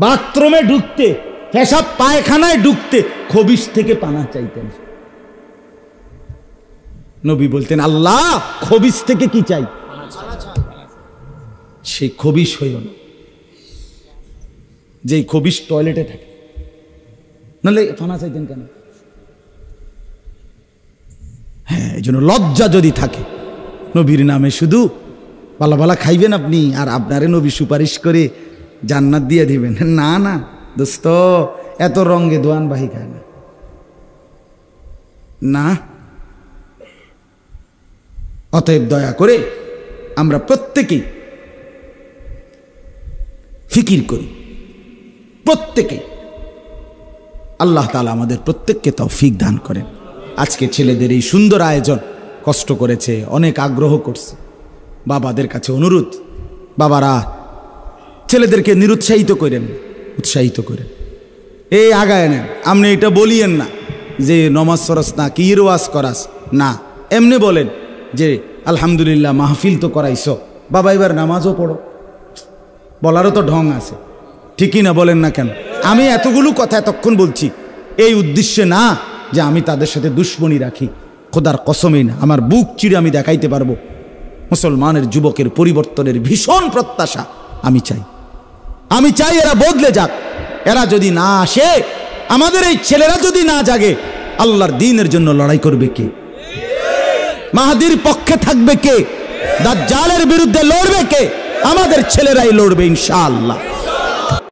বাথরুমে ঢুকতে, পেশাব পায়খানায় ঢুকতে খবিস থেকে পানা চাইতেন। নবী বলতেন, আল্লাহ খবিস থেকে কি চাই? সেই খবিস হইও না, যেই খবিস টয়লেটে থাকে, নাহলে পানা চাইতেন কেন? হ্যাঁ, এই জন্য লজ্জা যদি থাকে, নবীর নামে শুধু বালা বালা খাইবেন আপনি, আর আপনারে নবী সুপারিশ করে জান্নাত দিয়ে দিবেন, না না দোস্ত, এত রঙে দোয়ান বাহি খায় না, না। অতএব দয়া করে আমরা প্রত্যেকেই ফিকির করি, প্রত্যেকে, আল্লাহ তাআলা আমাদের প্রত্যেককে তৌফিক দান করেন। আজকে ছেলেদের এই সুন্দর আয়োজন, কষ্ট করেছে, অনেক আগ্রহ করছে, বাবাদের কাছে অনুরোধ, বাবারা ছেলেদেরকে নিরুৎসাহিত করেন, উৎসাহিত করেন, এই আগায় নেন। আপনি এটা বলিয়েন না যে নমাজ সরস না, কি ওয়াজ করাস না, এমনি বলেন যে আলহামদুলিল্লাহ মাহফিল তো করাইছ, বাবা এবার নামাজও পড়ো, বলারও তো ঢং আছে, ঠিকই না? বলেন না কেন? আমি এতগুলো কথা এতক্ষণ বলছি এই উদ্দেশ্যে না যে আমি তাদের সাথে দুশ্মনী রাখি, খোদার কসমেই না, আমার বুক চিরে আমি দেখাইতে পারবো মুসলমানের যুবকের পরিবর্তনের ভীষণ প্রত্যাশা আমি চাই এরা বদলে যাক। এরা যদি না আসে, আমাদের এই ছেলেরা যদি না জাগে, আল্লাহর দ্বীনের জন্য লড়াই করবে কে? মাহদির পক্ষে থাকবে কে? দাজ্জালের বিরুদ্ধে লড়বে কে? আমাদের ছেলেরাই লড়বে ইনশাআল্লাহ।